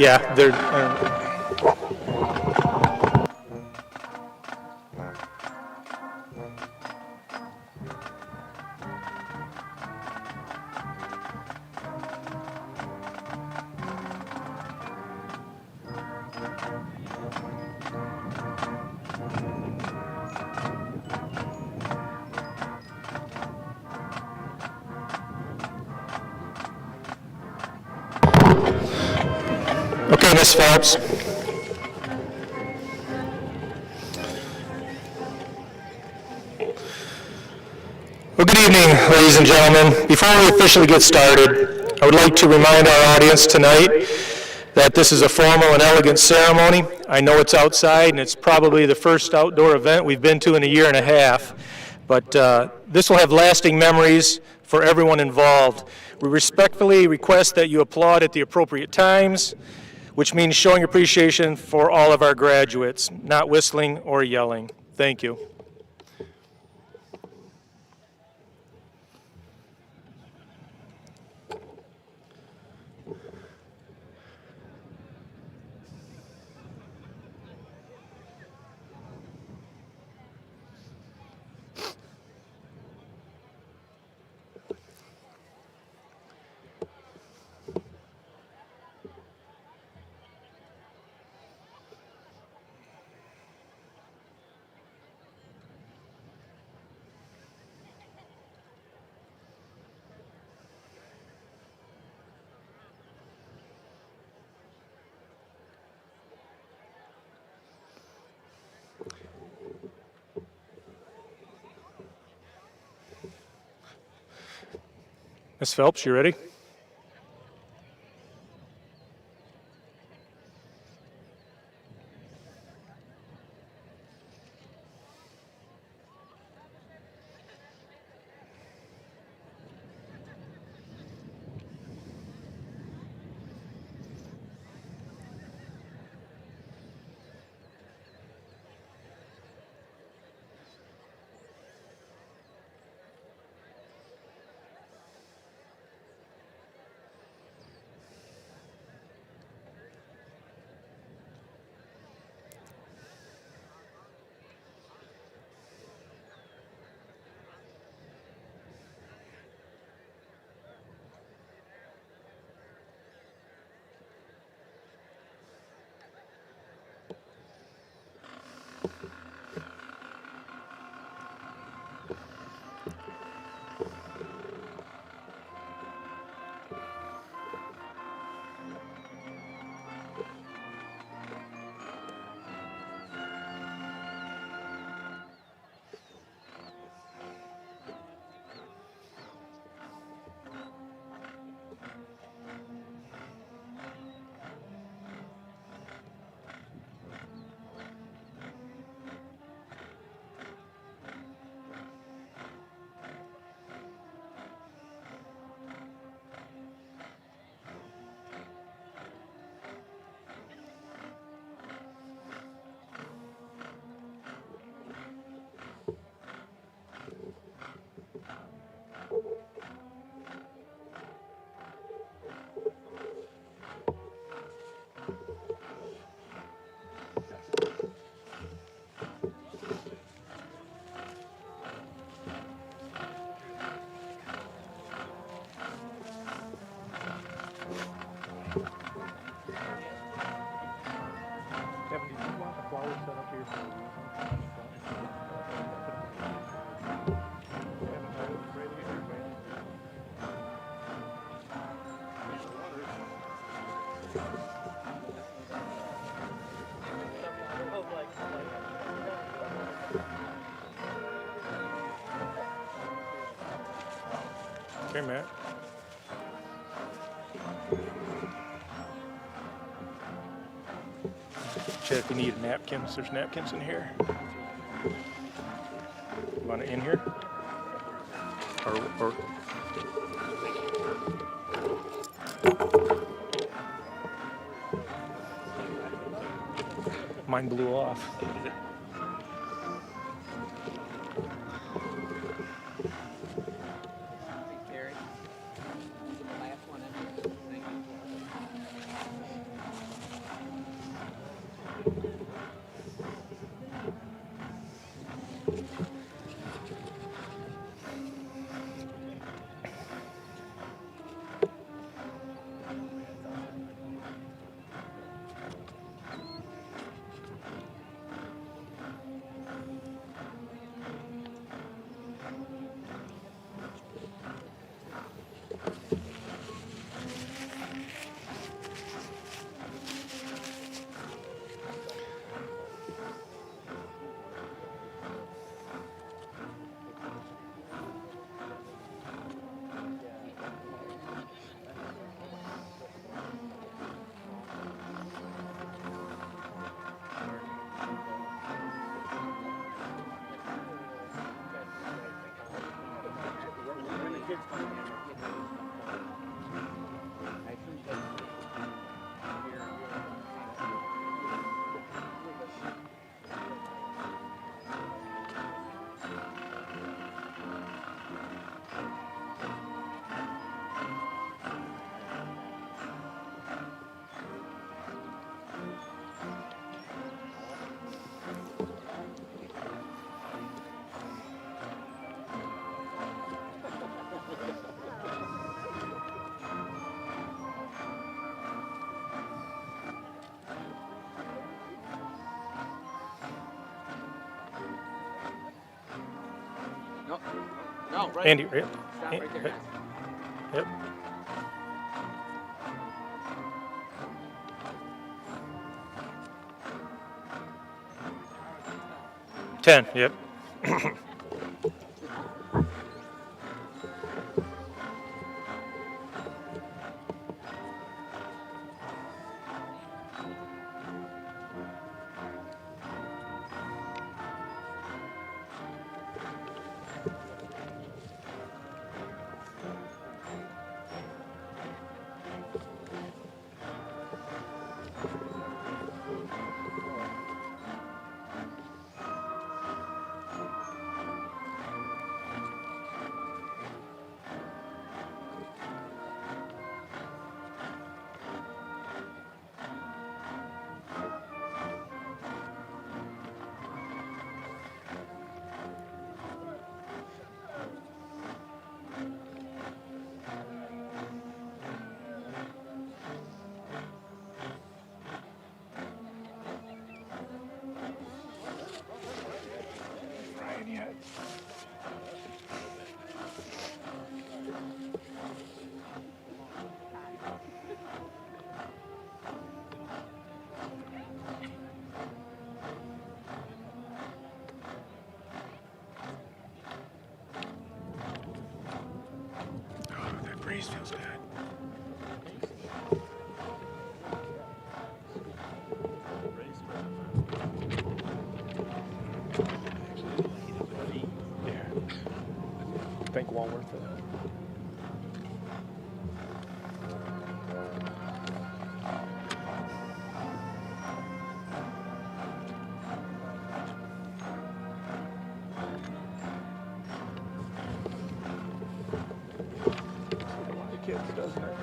Yeah, they're. Okay, Ms. Phelps. Well, good evening, ladies and gentlemen. Before we officially get started, I would like to remind our audience tonight that this is a formal and elegant ceremony. I know it's outside, and it's probably the first outdoor event we've been to in a year and a half, but this will have lasting memories for everyone involved. We respectfully request that you applaud at the appropriate times, which means showing appreciation for all of our graduates, not whistling or yelling. Thank you. Ms. Phelps, you ready? Okay, Matt. Check if you need napkins. There's napkins in here. You want it in here? Or mine blew off. No, right. Andy, right? Stop right there. Yep. Ten, yep. Oh, that breeze feels good. Yeah. Thank Walworth for that. A lot of kids, doesn't it?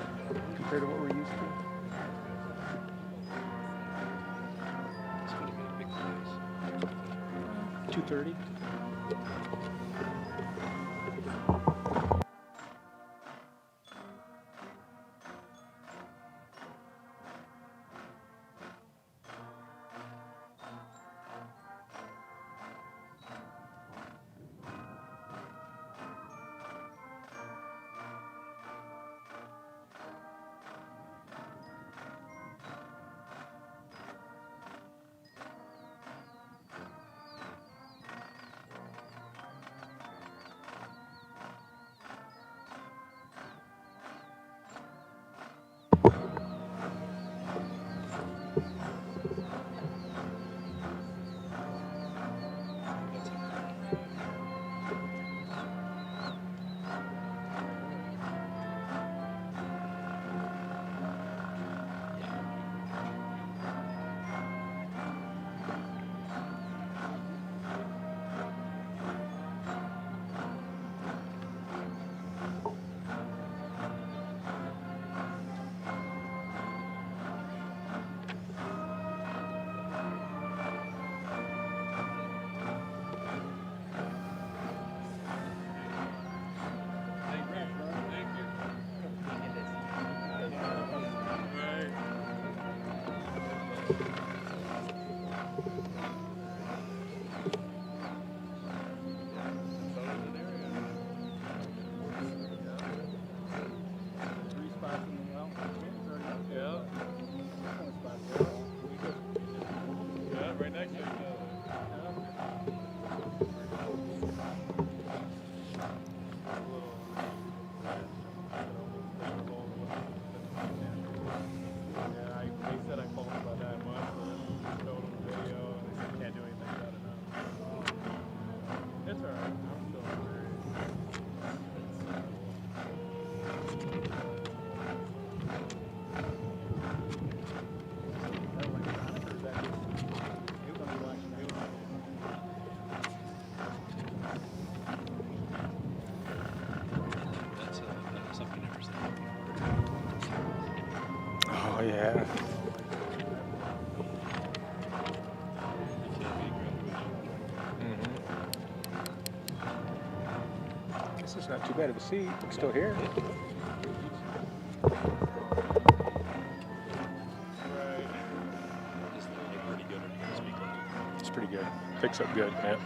Compared to what we're used to. It's going to be a big class. 2:30. right next to each other. They said I called about that much, but I showed them the video, and they said can't do anything about it now. It's alright. I'm still hungry. That's something I've never seen. Oh, yeah. This is not too bad of a seat. You can still hear it. Is the mic pretty good or do you speak loud? It's pretty good. Picks up good, yeah.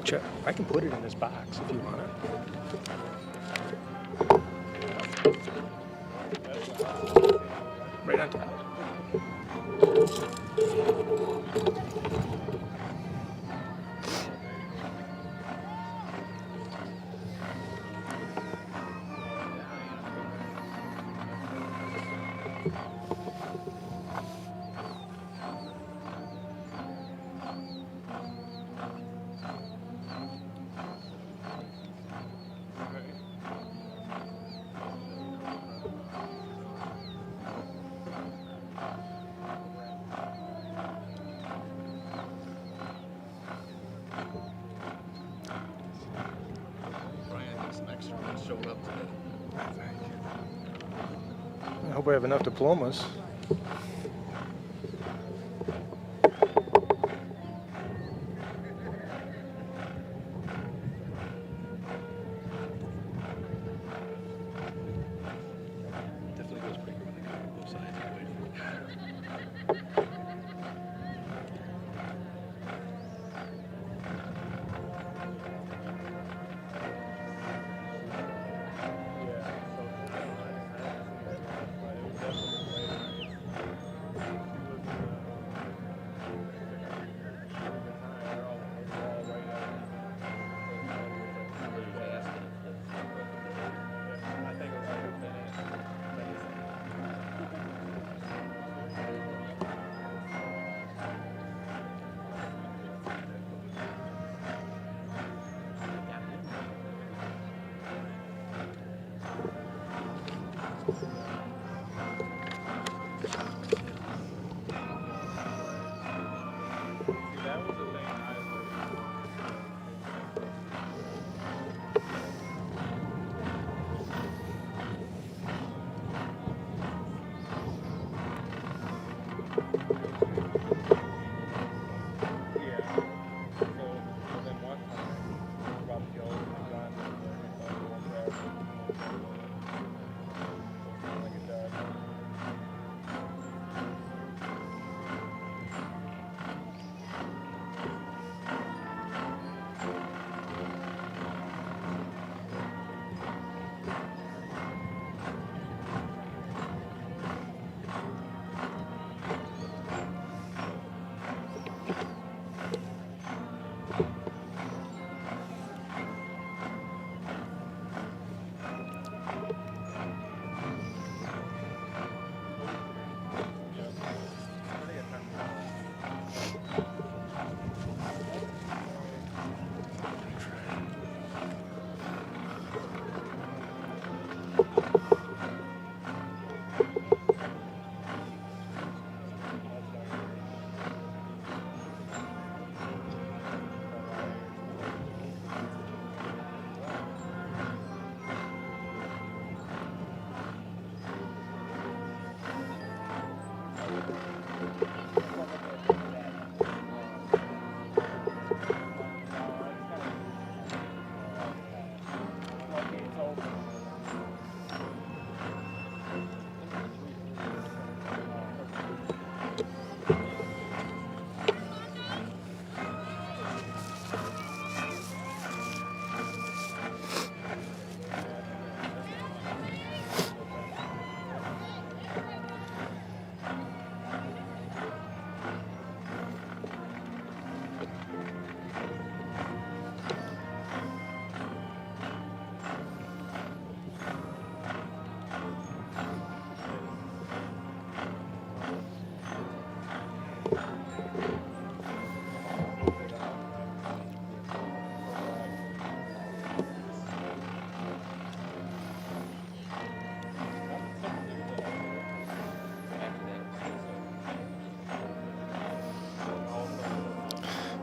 Check. I can put it in this box if you want it. Right on top. Showed up today. I hope I have enough diplomas. Definitely goes quicker when they go both sides. Yeah. So then one time, about the old and gun, like it does.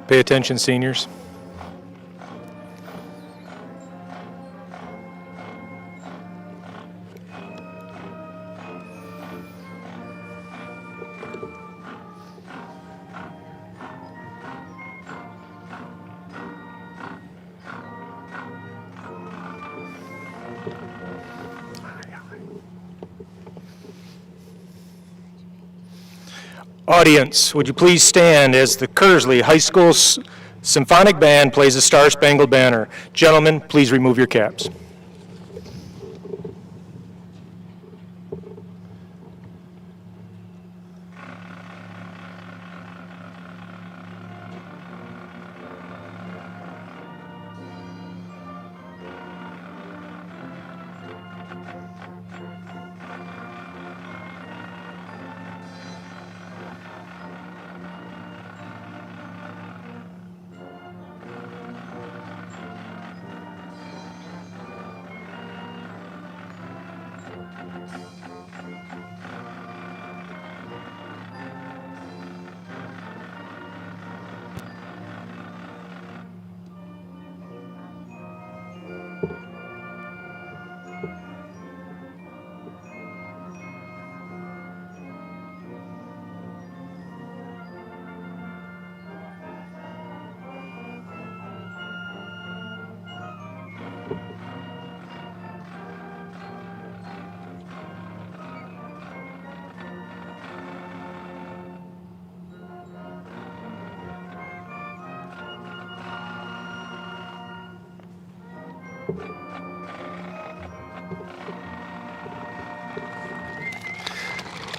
Pay attention, seniors. Audience, would you please stand as the Kearsley High School Symphonic Band plays the Star Spangled Banner. Gentlemen, please remove your caps.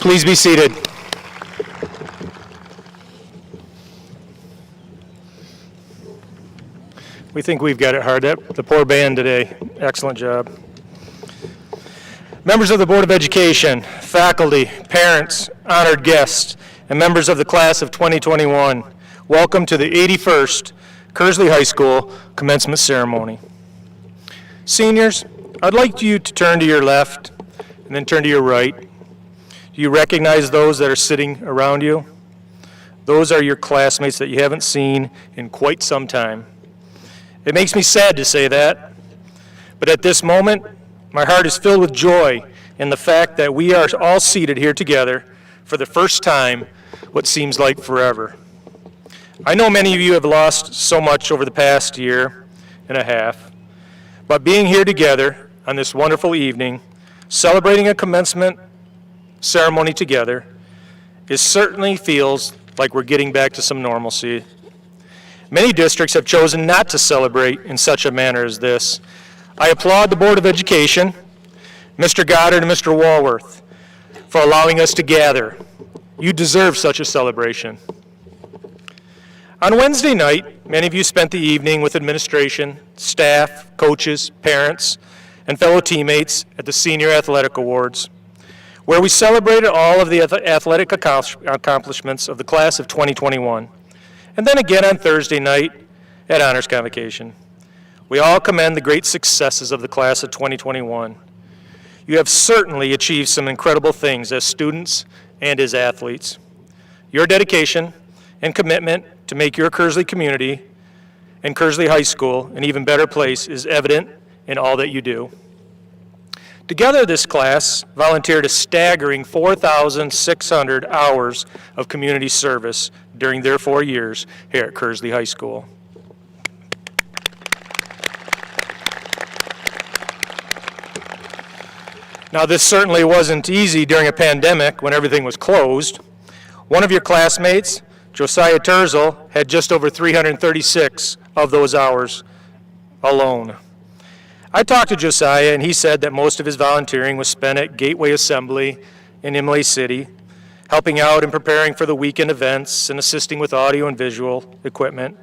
Please be seated. We think we've got it hard. The poor band today. Excellent job. Members of the Board of Education, faculty, parents, honored guests, and members of the class of 2021, welcome to the 81st Kearsley High School Commencement Ceremony. Seniors, I'd like you to turn to your left and then turn to your right. Do you recognize those that are sitting around you? Those are your classmates that you haven't seen in quite some time. It makes me sad to say that, but at this moment, my heart is filled with joy in the fact that we are all seated here together for the first time what seems like forever. I know many of you have lost so much over the past year and a half, but being here together on this wonderful evening, celebrating a commencement ceremony together, it certainly feels like we're getting back to some normalcy. Many districts have chosen not to celebrate in such a manner as this. I applaud the Board of Education, Mr. Goddard and Mr. Walworth, for allowing us to gather. You deserve such a celebration. On Wednesday night, many of you spent the evening with administration, staff, coaches, parents, and fellow teammates at the Senior Athletic Awards, where we celebrated all of the athletic accomplishments of the class of 2021. And then again on Thursday night at Honors Convocation. We all commend the great successes of the class of 2021. You have certainly achieved some incredible things as students and as athletes. Your dedication and commitment to make your Kearsley community and Kearsley High School an even better place is evident in all that you do. Together, this class volunteered a staggering 4,600 hours of community service during their 4 years here at Kearsley High School. Now, this certainly wasn't easy during a pandemic when everything was closed. One of your classmates, Josiah Terzel, had just over 336 of those hours alone. I talked to Josiah, and he said that most of his volunteering was spent at Gateway Assembly in Imlay City, helping out and preparing for the weekend events and assisting with audio and visual equipment.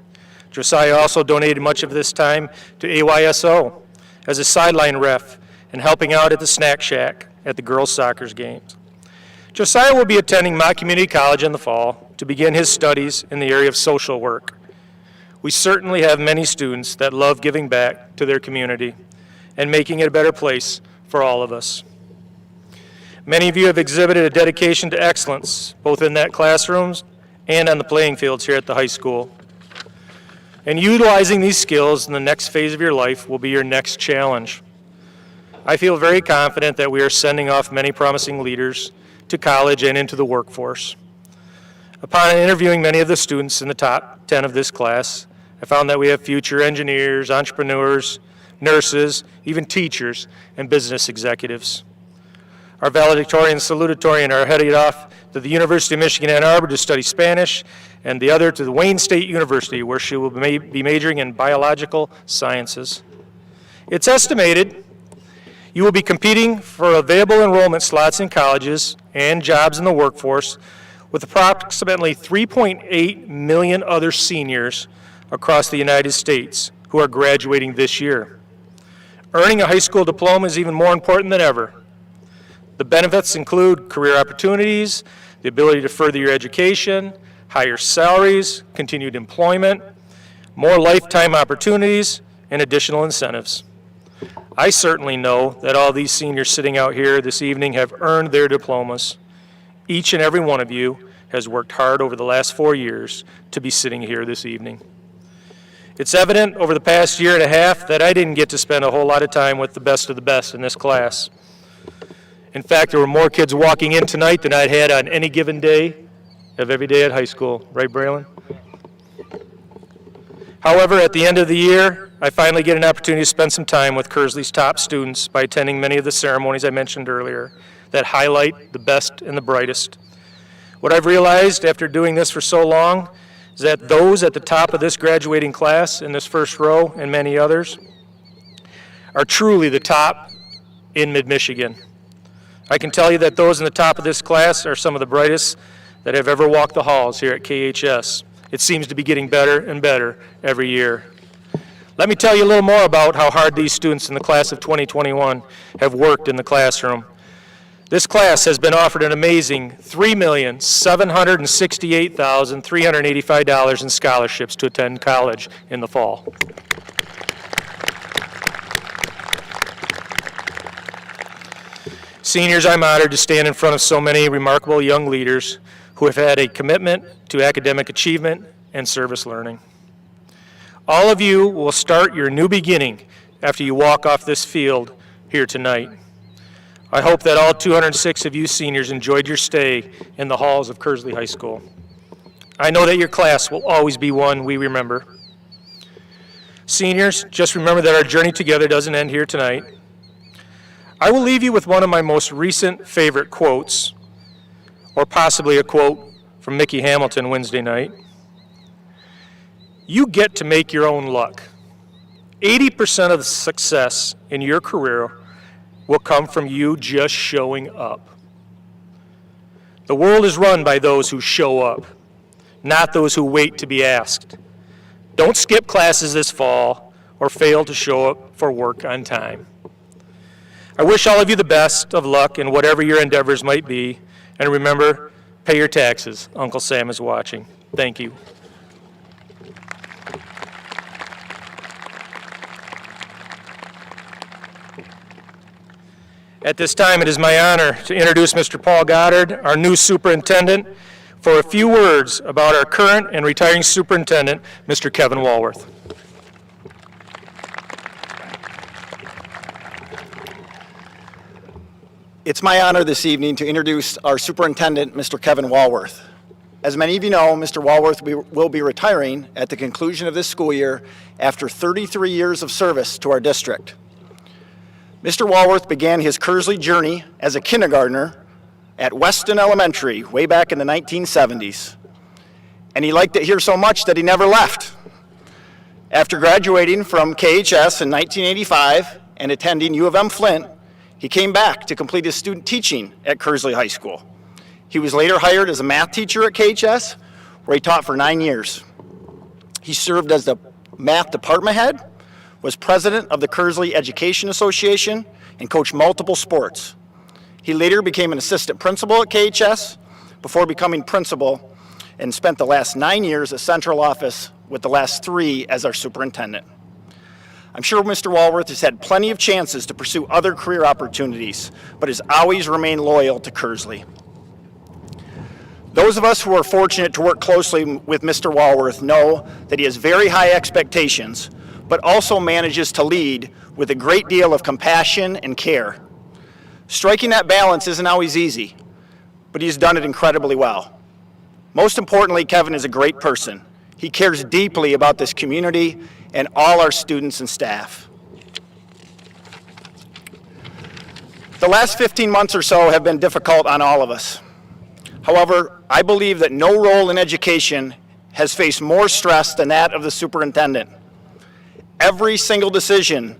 Josiah also donated much of this time to AYSO as a sideline ref and helping out at the snack shack at the girls' soccer games. Josiah will be attending Mott Community College in the fall to begin his studies in the area of social work. We certainly have many students that love giving back to their community and making it a better place for all of us. Many of you have exhibited a dedication to excellence, both in that classrooms and on the playing fields here at the high school. And utilizing these skills in the next phase of your life will be your next challenge. I feel very confident that we are sending off many promising leaders to college and into the workforce. Upon interviewing many of the students in the top 10 of this class, I found that we have future engineers, entrepreneurs, nurses, even teachers, and business executives. Our valedictorian and salutatorian are headed off to the University of Michigan Ann Arbor to study Spanish, and the other to the Wayne State University, where she will be majoring in biological sciences. It's estimated you will be competing for available enrollment slots in colleges and jobs in the workforce with approximately 3.8 million other seniors across the United States who are graduating this year. Earning a high school diploma is even more important than ever. The benefits include career opportunities, the ability to further your education, higher salaries, continued employment, more lifetime opportunities, and additional incentives. I certainly know that all these seniors sitting out here this evening have earned their diplomas. Each and every one of you has worked hard over the last 4 years to be sitting here this evening. It's evident over the past year and a half that I didn't get to spend a whole lot of time with the best of the best in this class. In fact, there were more kids walking in tonight than I'd had on any given day of every day at high school. Right, Braylon? However, at the end of the year, I finally get an opportunity to spend some time with Kearsley's top students by attending many of the ceremonies I mentioned earlier that highlight the best and the brightest. What I've realized after doing this for so long is that those at the top of this graduating class in this first row and many others are truly the top in mid-Michigan. I can tell you that those in the top of this class are some of the brightest that have ever walked the halls here at KHS. It seems to be getting better and better every year. Let me tell you a little more about how hard these students in the class of 2021 have worked in the classroom. This class has been offered an amazing $3,768,385 in scholarships to attend college in the fall. Seniors, I'm honored to stand in front of so many remarkable young leaders who have had a commitment to academic achievement and service learning. All of you will start your new beginning after you walk off this field here tonight. I hope that all 206 of you seniors enjoyed your stay in the halls of Kearsley High School. I know that your class will always be one we remember. Seniors, just remember that our journey together doesn't end here tonight. I will leave you with one of my most recent favorite quotes, or possibly a quote from Mickey Hamilton Wednesday night. You get to make your own luck. 80% of the success in your career will come from you just showing up. The world is run by those who show up, not those who wait to be asked. Don't skip classes this fall or fail to show up for work on time. I wish all of you the best of luck in whatever your endeavors might be, and remember, pay your taxes. Uncle Sam is watching. Thank you. At this time, it is my honor to introduce Mr. Paul Goddard, our new superintendent, for a few words about our current and retiring superintendent, Mr. Kevin Walworth. It's my honor this evening to introduce our superintendent, Mr. Kevin Walworth. As many of you know, Mr. Walworth will be retiring at the conclusion of this school year after 33 years of service to our district. Mr. Walworth began his Kearsley journey as a kindergartner at Weston Elementary way back in the 1970s. And he liked it here so much that he never left. After graduating from KHS in 1985 and attending U of M Flint, he came back to complete his student teaching at Kearsley High School. He was later hired as a math teacher at KHS, where he taught for 9 years. He served as the math department head, was president of the Kearsley Education Association, and coached multiple sports. He later became an assistant principal at KHS before becoming principal and spent the last 9 years at central office, with the last 3 as our superintendent. I'm sure Mr. Walworth has had plenty of chances to pursue other career opportunities, but has always remained loyal to Kearsley. Those of us who are fortunate to work closely with Mr. Walworth know that he has very high expectations, but also manages to lead with a great deal of compassion and care. Striking that balance isn't always easy, but he's done it incredibly well. Most importantly, Kevin is a great person. He cares deeply about this community and all our students and staff. The last 15 months or so have been difficult on all of us. However, I believe that no role in education has faced more stress than that of the superintendent. Every single decision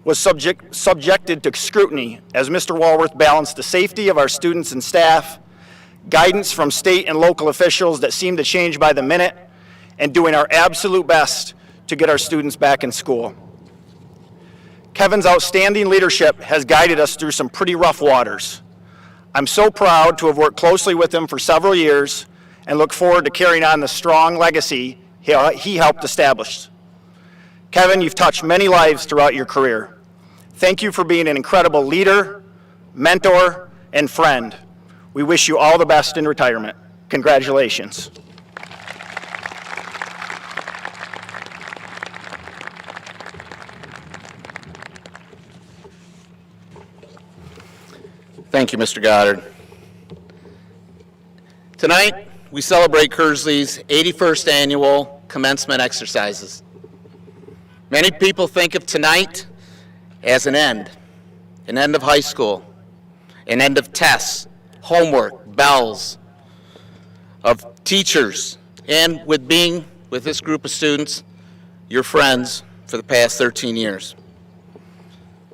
was subjected to scrutiny as Mr. Walworth balanced the safety of our students and staff, guidance from state and local officials that seemed to change by the minute, and doing our absolute best to get our students back in school. Kevin's outstanding leadership has guided us through some pretty rough waters. I'm so proud to have worked closely with him for several years and look forward to carrying on the strong legacy he helped establish. Kevin, you've touched many lives throughout your career. Thank you for being an incredible leader, mentor, and friend. We wish you all the best in retirement. Congratulations. Thank you, Mr. Goddard. Tonight, we celebrate Kearsley's 81st annual commencement exercises. Many people think of tonight as an end of high school, an end of tests, homework, bells, of teachers, and with being with this group of students, your friends for the past 13 years.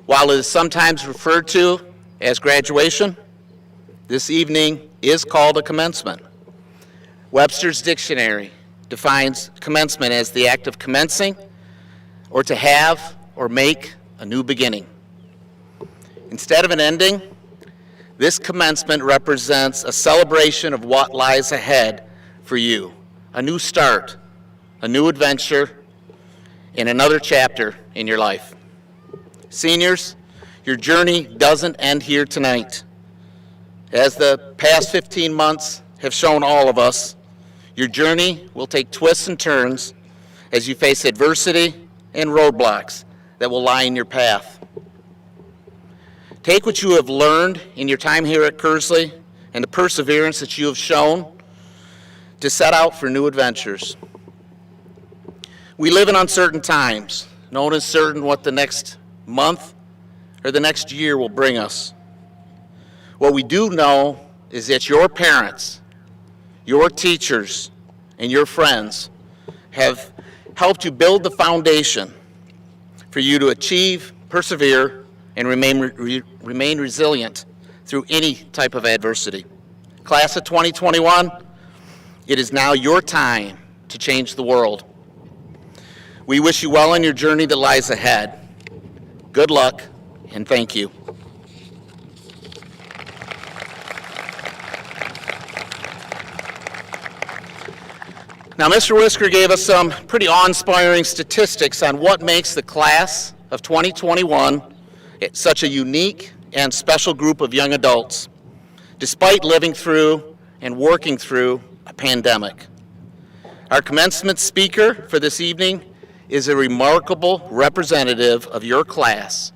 While it is sometimes referred to as graduation, this evening is called a commencement. Webster's Dictionary defines commencement as the act of commencing or to have or make a new beginning. Instead of an ending, this commencement represents a celebration of what lies ahead for you, a new start, a new adventure, and another chapter in your life. Seniors, your journey doesn't end here tonight. As the past 15 months have shown all of us, your journey will take twists and turns as you face adversity and roadblocks that will lie in your path. Take what you have learned in your time here at Kearsley and the perseverance that you have shown to set out for new adventures. We live in uncertain times. No one is certain what the next month or the next year will bring us. What we do know is that your parents, your teachers, and your friends have helped you build the foundation for you to achieve, persevere, and remain resilient through any type of adversity. Class of 2021, it is now your time to change the world. We wish you well on your journey that lies ahead. Good luck, and thank you. Now, Mr. Whisker gave us some pretty awe-inspiring statistics on what makes the class of 2021 such a unique and special group of young adults, despite living through and working through a pandemic. Our commencement speaker for this evening is a remarkable representative of your class,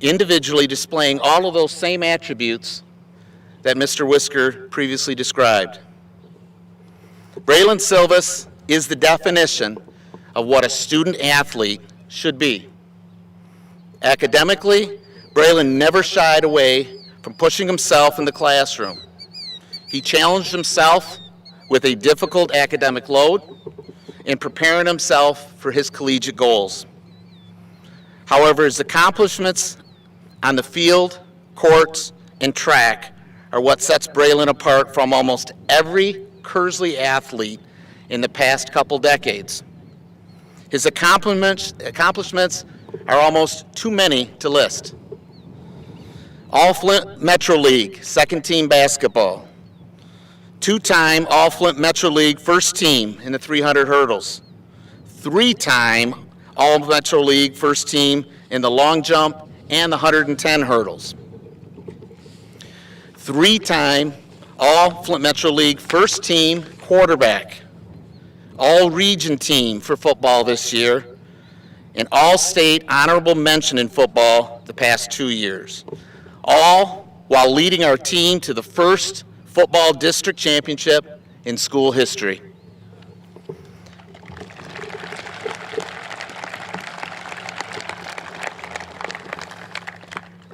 individually displaying all of those same attributes that Mr. Whisker previously described. Braylon Silvas is the definition of what a student athlete should be. Academically, Braylon never shied away from pushing himself in the classroom. He challenged himself with a difficult academic load in preparing himself for his collegiate goals. However, his accomplishments on the field, courts, and track are what sets Braylon apart from almost every Kearsley athlete in the past couple decades. His accomplishments are almost too many to list. All-Flint Metro League second team basketball, two-time All-Flint Metro League first team in the 300 hurdles, three-time All-Metro League first team in the long jump and the 110 hurdles, three-time All-Flint Metro League first team quarterback, all-region team for football this year, and all-state honorable mention in football the past 2 years, all while leading our team to the first football district championship in school history.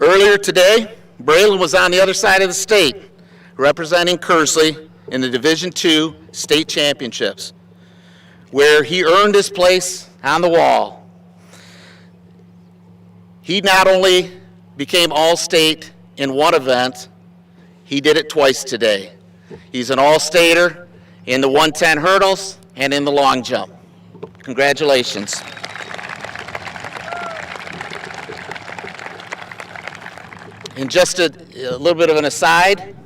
Earlier today, Braylon was on the other side of the state, representing Kearsley in the Division II state championships, where he earned his place on the wall. He not only became All-State in one event, he did it twice today. He's an All-Stater in the 110 hurdles and in the long jump. Congratulations. And just a little bit of an aside,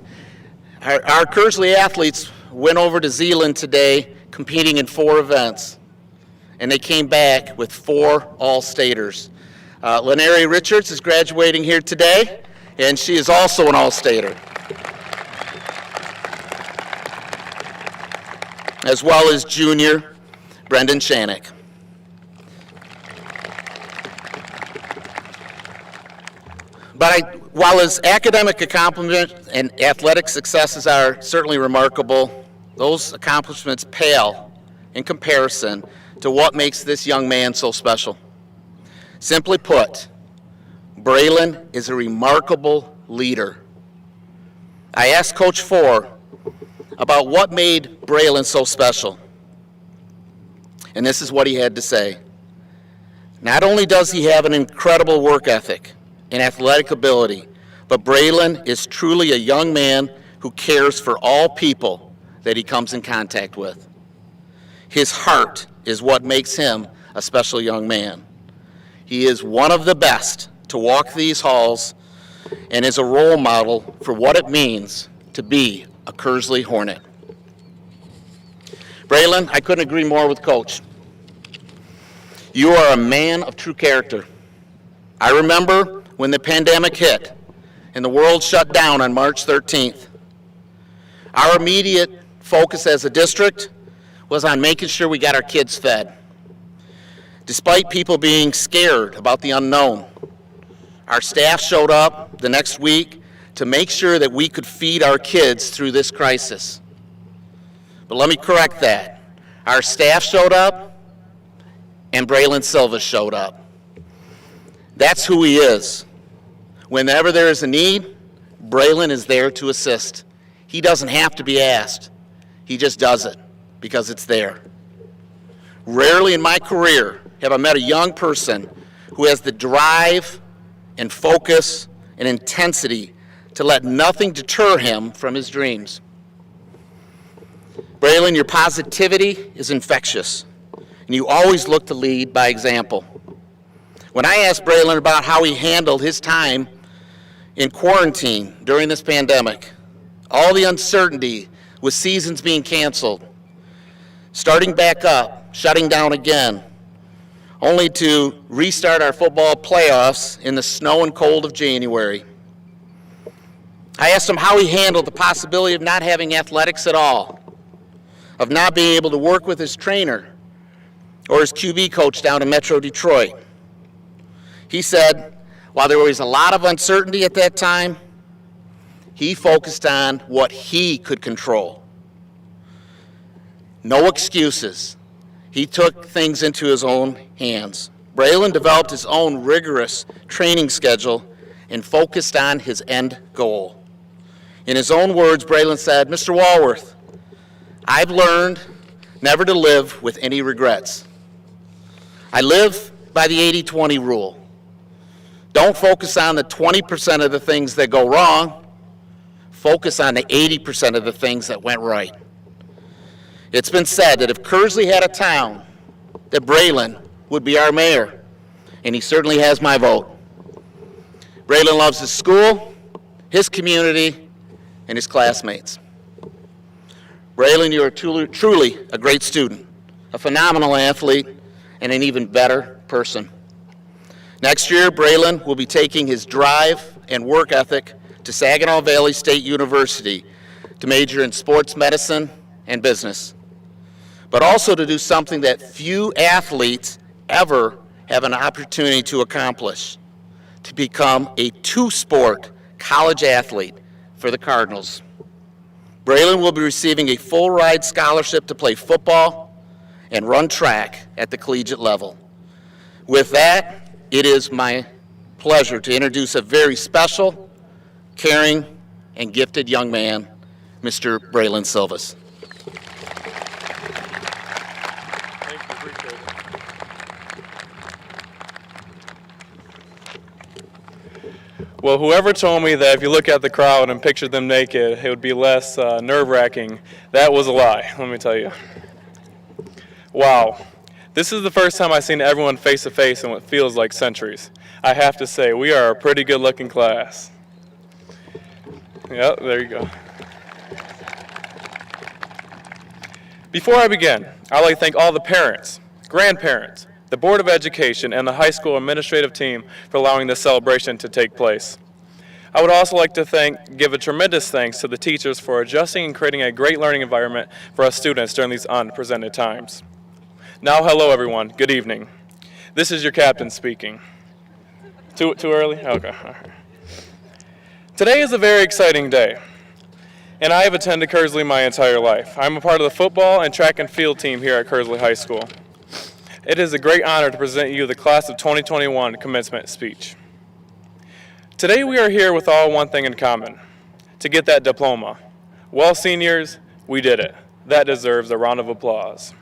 our Kearsley athletes went over to Zeeland today competing in 4 events, and they came back with 4 All-Staters. Lenary Richards is graduating here today, and she is also an All-Stater, as well as junior Brendan Shanek. But while his academic accomplishments and athletic successes are certainly remarkable, those accomplishments pale in comparison to what makes this young man so special. Simply put, Braylon is a remarkable leader. I asked Coach Four about what made Braylon so special, and this is what he had to say. Not only does he have an incredible work ethic and athletic ability, but Braylon is truly a young man who cares for all people that he comes in contact with. His heart is what makes him a special young man. He is one of the best to walk these halls and is a role model for what it means to be a Kearsley Hornet. Braylon, I couldn't agree more with Coach. You are a man of true character. I remember when the pandemic hit and the world shut down on March 13th. Our immediate focus as a district was on making sure we got our kids fed. Despite people being scared about the unknown, Our staff showed up the next week to make sure that we could feed our kids through this crisis. But let me correct that. Our staff showed up, and Braylon Silva showed up. That's who he is. Whenever there is a need, Braylon is there to assist. He doesn't have to be asked. He just does it because it's there. Rarely in my career have I met a young person who has the drive and focus and intensity to let nothing deter him from his dreams. Braylon, your positivity is infectious, and you always look to lead by example. When I asked Braylon about how he handled his time in quarantine during this pandemic, all the uncertainty with seasons being canceled, starting back up, shutting down again, only to restart our football playoffs in the snow and cold of January. I asked him how he handled the possibility of not having athletics at all, of not being able to work with his trainer or his QB coach down in Metro Detroit. He said, while there was a lot of uncertainty at that time, he focused on what he could control. No excuses. He took things into his own hands. Braylon developed his own rigorous training schedule and focused on his end goal. In his own words, Braylon said, "Mr. Walworth, I've learned never to live with any regrets. I live by the 80-20 rule. Don't focus on the 20% of the things that go wrong. Focus on the 80% of the things that went right." It's been said that if Kearsley had a town, that Braylon would be our mayor, and he certainly has my vote. Braylon loves his school, his community, and his classmates. Braylon, you are truly a great student, a phenomenal athlete, and an even better person. Next year, Braylon will be taking his drive and work ethic to Saginaw Valley State University to major in sports medicine and business, but also to do something that few athletes ever have an opportunity to accomplish, to become a two-sport college athlete for the Cardinals. Braylon will be receiving a full-ride scholarship to play football and run track at the collegiate level. With that, it is my pleasure to introduce a very special, caring, and gifted young man, Mr. Braylon Silva. Thank you, appreciate it. Well, whoever told me that if you look at the crowd and picture them naked, it would be less nerve-wracking, that was a lie, let me tell you. Wow. This is the first time I've seen everyone face-to-face in what feels like centuries. I have to say, we are a pretty good-looking class. Yep, there you go. Before I begin, I'd like to thank all the parents, grandparents, the Board of Education, and the high school administrative team for allowing this celebration to take place. I would also like to give a tremendous thanks to the teachers for adjusting and creating a great learning environment for us students during these unprecedented times. Now, hello everyone, good evening. This is your captain speaking. Too early? Okay. All right. Today is a very exciting day, and I have attended Kearsley my entire life. I'm a part of the football and track and field team here at Kearsley High School. It is a great honor to present you the Class of 2021 commencement speech. Today we are here with all one thing in common, to get that diploma. Well, seniors, we did it. That deserves a round of applause.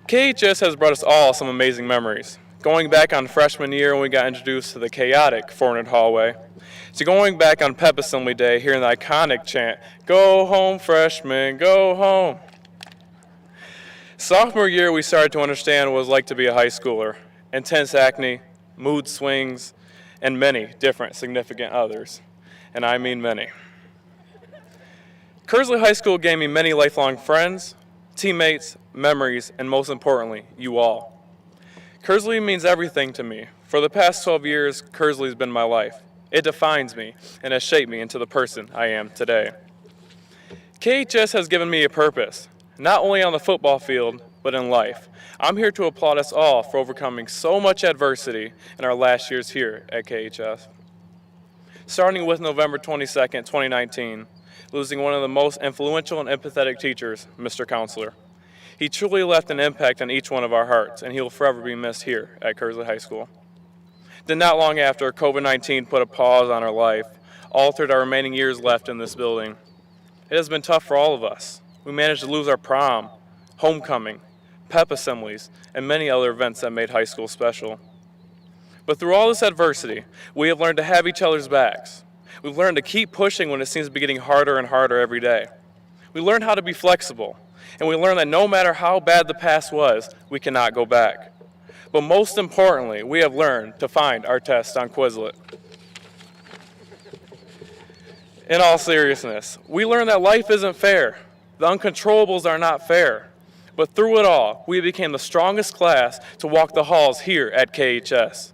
KHS has brought us all some amazing memories. Going back on freshman year when we got introduced to the chaotic 400 hallway, to going back on Pep Assembly Day hearing the iconic chant, "Go home, freshmen, go home." Sophomore year, we started to understand what it was like to be a high schooler. Intense acne, mood swings, and many different significant others. And I mean many. Kearsley High School gave me many lifelong friends, teammates, memories, and most importantly, you all. Kearsley means everything to me. For the past 12 years, Kearsley has been my life. It defines me and has shaped me into the person I am today. KHS has given me a purpose, not only on the football field, but in life. I'm here to applaud us all for overcoming so much adversity in our last years here at KHS. Starting with November 22nd, 2019, losing one of the most influential and empathetic teachers, Mr. Counselor. He truly left an impact on each one of our hearts, and he will forever be missed here at Kearsley High School. Then not long after, COVID-19 put a pause on our life, altered our remaining years left in this building. It has been tough for all of us. We managed to lose our prom, homecoming, pep assemblies, and many other events that made high school special. But through all this adversity, we have learned to have each other's backs. We've learned to keep pushing when it seems to be getting harder and harder every day. We learned how to be flexible, and we learned that no matter how bad the past was, we cannot go back. But most importantly, we have learned to find our test on Quizlet. In all seriousness, we learned that life isn't fair. The uncontrollables are not fair. But through it all, we became the strongest class to walk the halls here at KHS.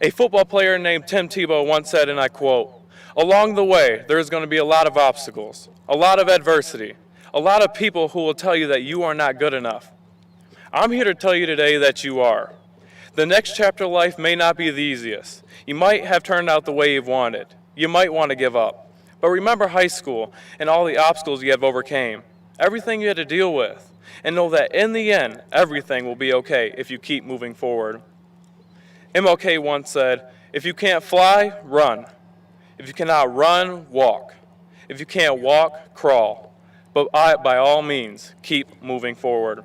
A football player named Tim Tebow once said, and I quote, "Along the way, there's going to be a lot of obstacles, a lot of adversity, a lot of people who will tell you that you are not good enough. I'm here to tell you today that you are. The next chapter of life may not be the easiest. You might have turned out the way you've wanted. You might want to give up. But remember high school and all the obstacles you have overcame, everything you had to deal with, and know that in the end, everything will be okay if you keep moving forward." MLK once said, "If you can't fly, run. If you cannot run, walk. If you can't walk, crawl. But by all means, keep moving forward."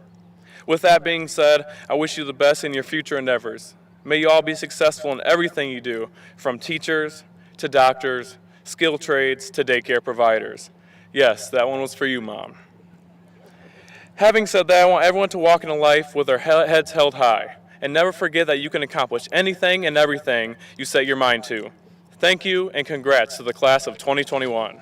With that being said, I wish you the best in your future endeavors. May you all be successful in everything you do, from teachers to doctors, skilled trades to daycare providers. Yes, that one was for you, Mom. Having said that, I want everyone to walk into life with their heads held high, and never forget that you can accomplish anything and everything you set your mind to. Thank you, and congrats to the class of 2021.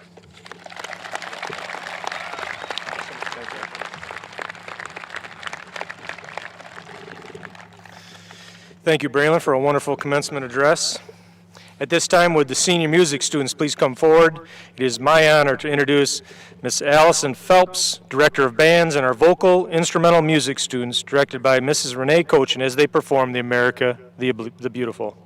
Thank you, Braylon, for a wonderful commencement address. At this time, would the senior music students please come forward? It is my honor to introduce Miss Allison Phelps, Director of Bands, and our vocal instrumental music students, directed by Mrs. Renee Cochin, as they perform the America the Beautiful.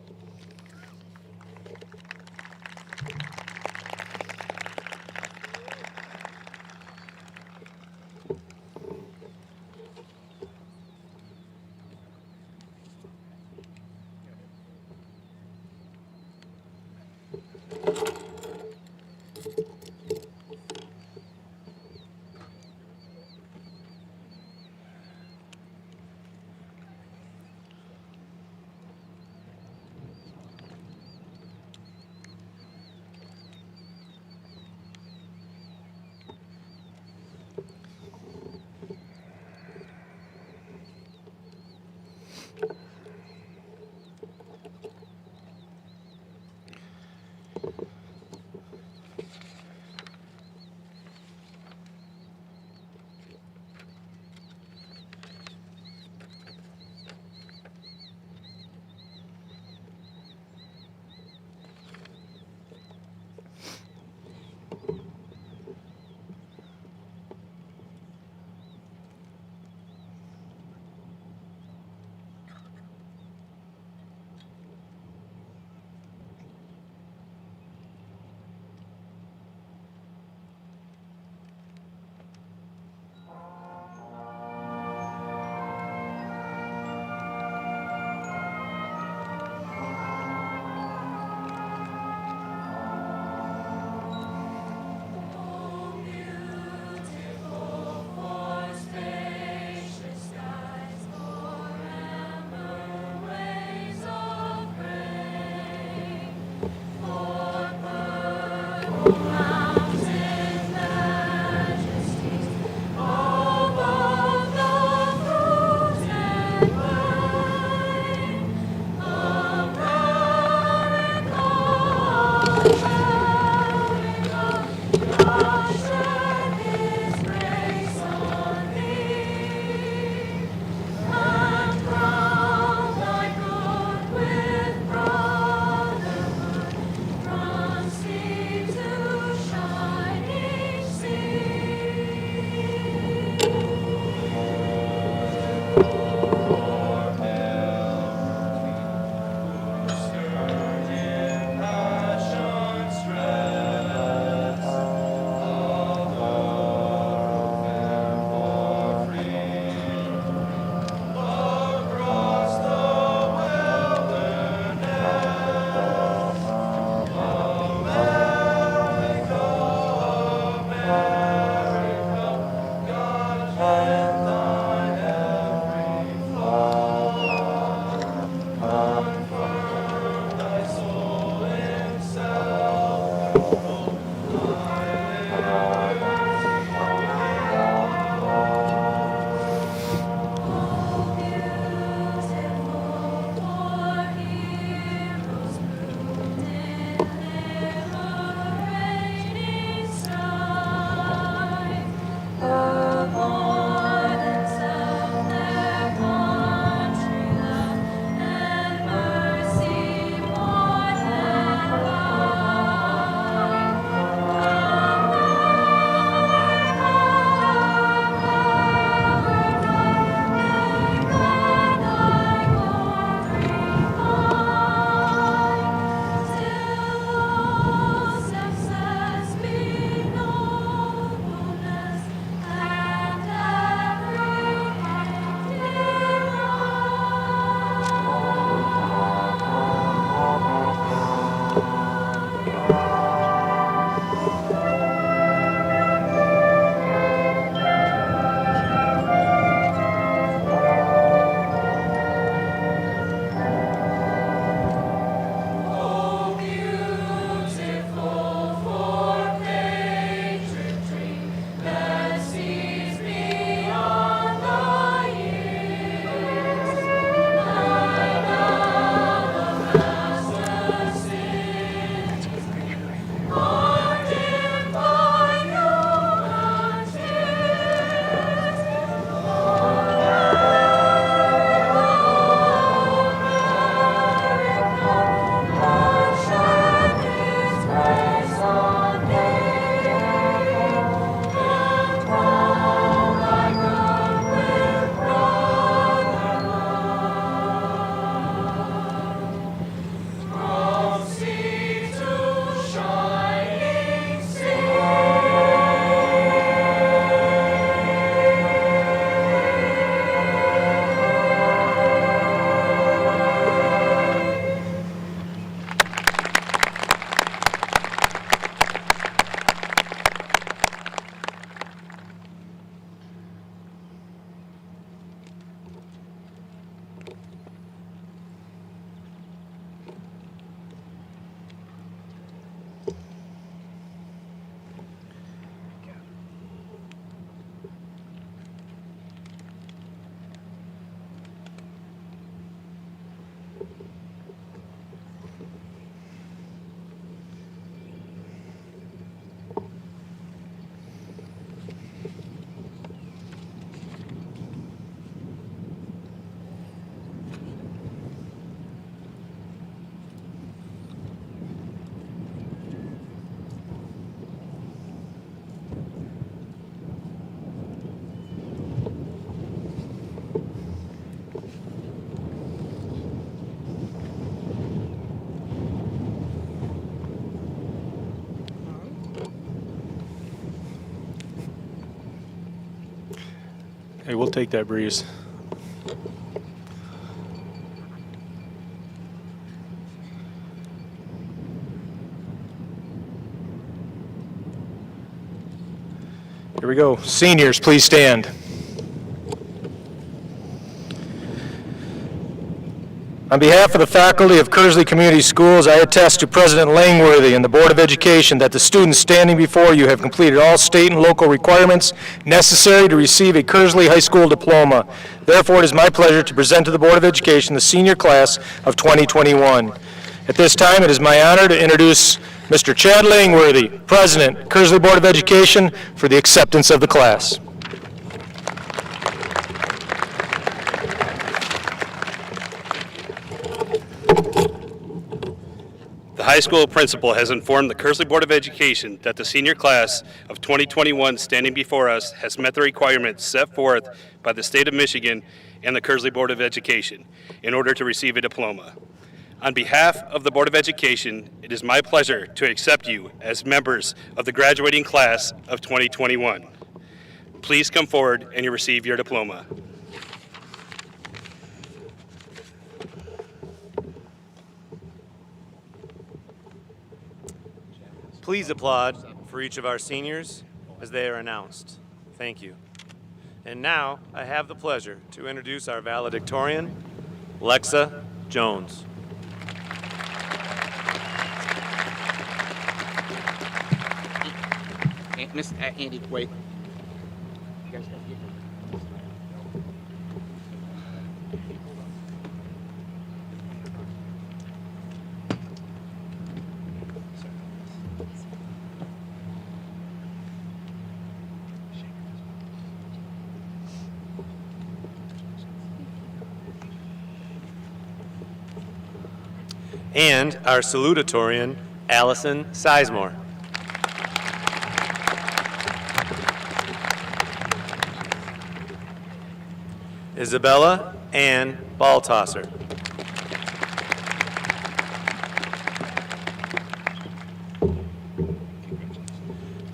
Hey, we'll take that breeze. Here we go. Seniors, please stand. On behalf of the faculty of Kearsley Community Schools, I attest to President Langworthy and the Board of Education that the students standing before you have completed all state and local requirements necessary to receive a Kearsley High School diploma. Therefore, it is my pleasure to present to the Board of Education the senior class of 2021. At this time, it is my honor to introduce Mr. Chad Langworthy, President, Kearsley Board of Education, for the acceptance of the class. The high school principal has informed the Kearsley Board of Education that the senior class of 2021 standing before us has met the requirements set forth by the state of Michigan and the Kearsley Board of Education in order to receive a diploma. On behalf of the Board of Education, it is my pleasure to accept you as members of the graduating class of 2021. Please come forward and you receive your diploma. Please applaud for each of our seniors as they are announced. Thank you. And now I have the pleasure to introduce our valedictorian, Lexa Jones. Miss Andy, wait. You guys gotta get her. And our salutatorian, Allison Sizemore. Isabella Ann Balltosser.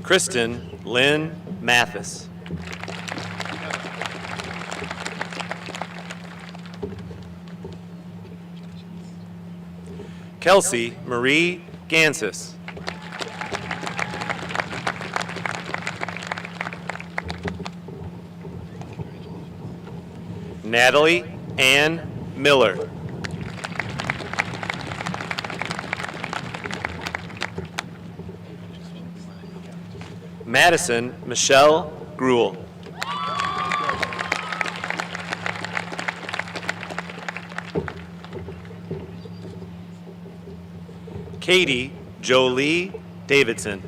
Kristen Lynn Mathis. Kelsey Marie Gansis. Natalie Ann Miller. Madison Michelle Gruel. Katie Jolie Davidson.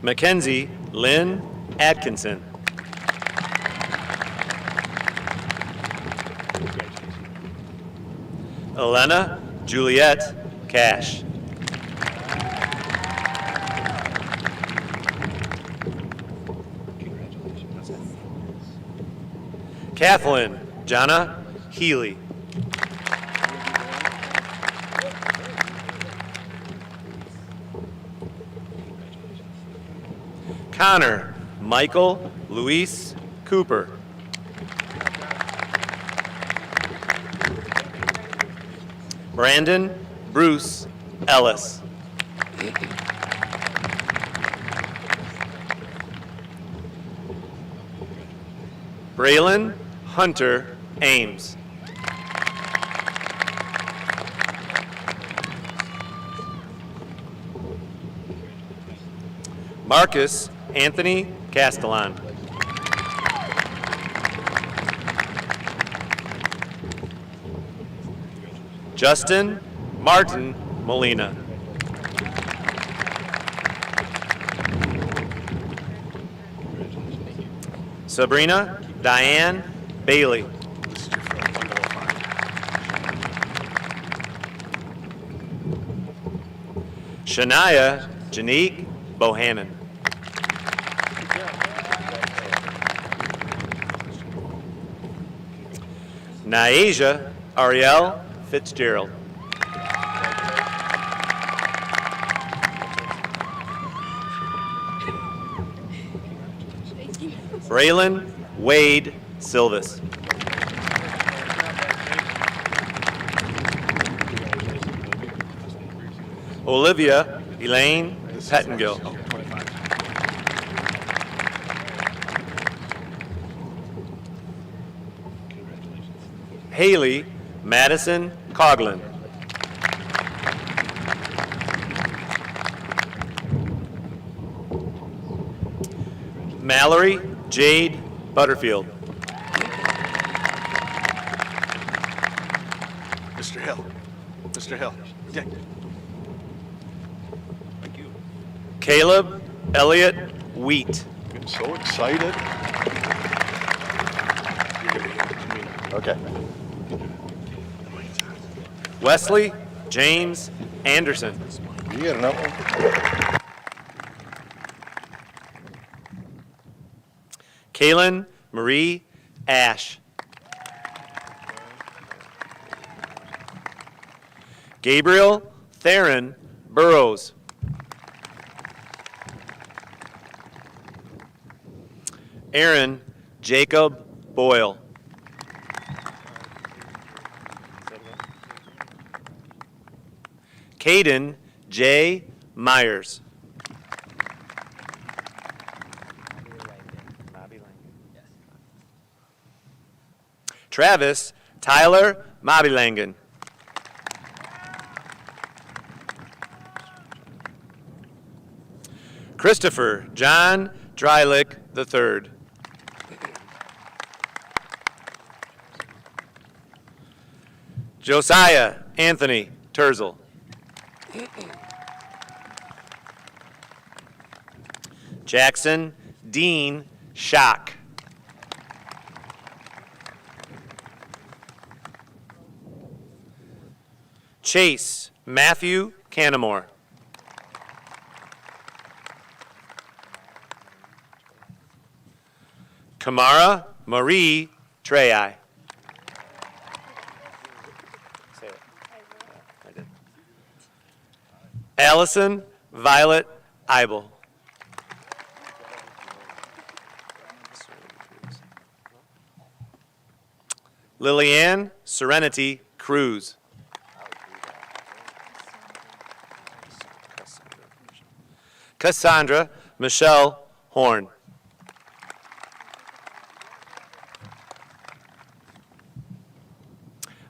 Mackenzie Lynn Atkinson. Elena Juliette Cash. Kathleen Jana Healy. Connor Michael Luis Cooper. Brandon Bruce Ellis. Braylon Hunter Ames. Marcus Anthony Castellan. Justin Martin Molina. Sabrina Diane Bailey. Shania Janique Bohannon. Nyasia Ariel Fitzgerald. Braylon Wade Silvis. Olivia Elaine Pettengill. Haley Madison Coughlin. Mallory Jade Butterfield. Mr. Hill. Mr. Hill. Dick. Thank you. Caleb Elliott Wheat. Getting so excited. Okay. Wesley James Anderson. You got another one? Kaylin Marie Ash. Gabriel Theron Burrows. Aaron Jacob Boyle. Caden J. Myers. Travis Tyler Mabilangan. Christopher John Drylick III. Josiah Anthony Terzel. Jackson Dean Schock. Chase Matthew Canamore. Kamara Marie Trey. Allison Violet Eibel. Lillianne Serenity Cruz. Cassandra Michelle Horn.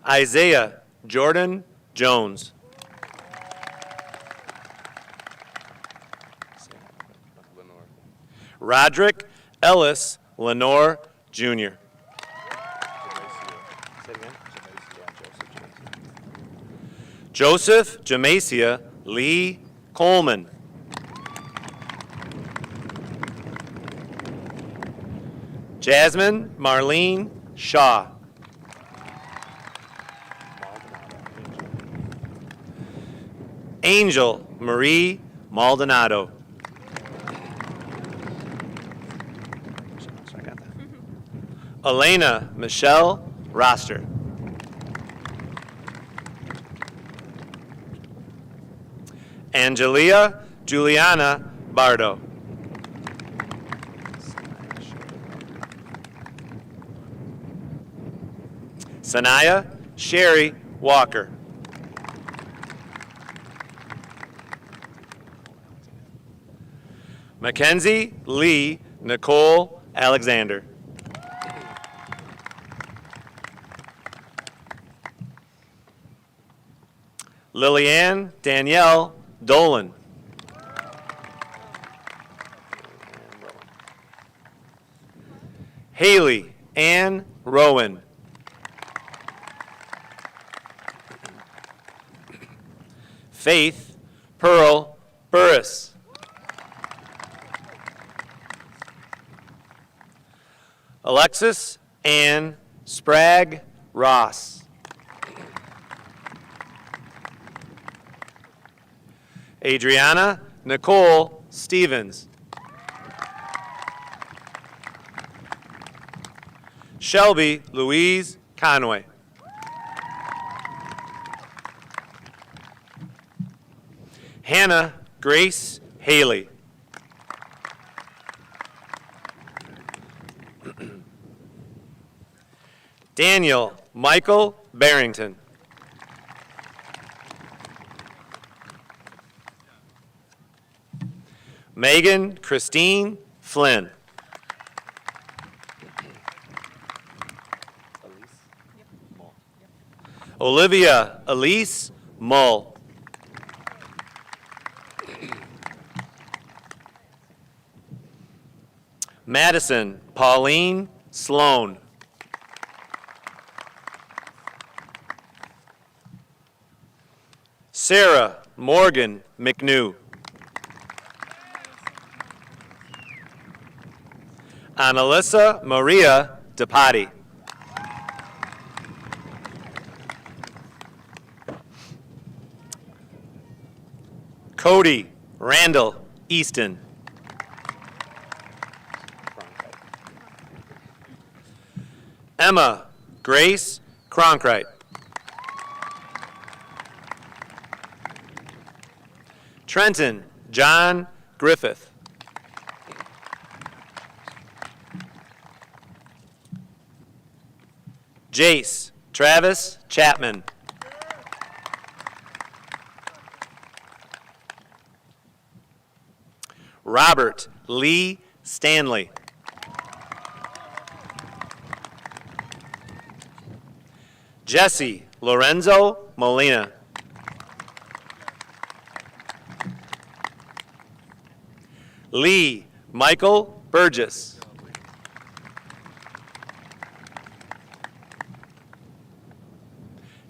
Isaiah Jordan Jones. Roderick Ellis Lenore Jr. Joseph Jamacia Lee Coleman. Jasmine Marlene Shaw. Angel Marie Maldonado. Elena Michelle Roster. Angelia Juliana Bardo. Sanaya Sherry Walker. Mackenzie Lee Nicole Alexander. Lillianne Danielle Dolan. Haley Ann Rowan. Faith Pearl Burris. Alexis Ann Sprague Ross. Adriana Nicole Stevens. Shelby Louise Conway. Hannah Grace Haley. Daniel Michael Barrington. Megan Christine Flynn. Olivia Elise Mull. Madison Pauline Sloan. Sarah Morgan McNew. Annalisa Maria DePatti. Cody Randall Easton. Emma Grace Cronkright. Trenton John Griffith. Jace Travis Chapman. Robert Lee Stanley. Jesse Lorenzo Molina. Lee Michael Burgess.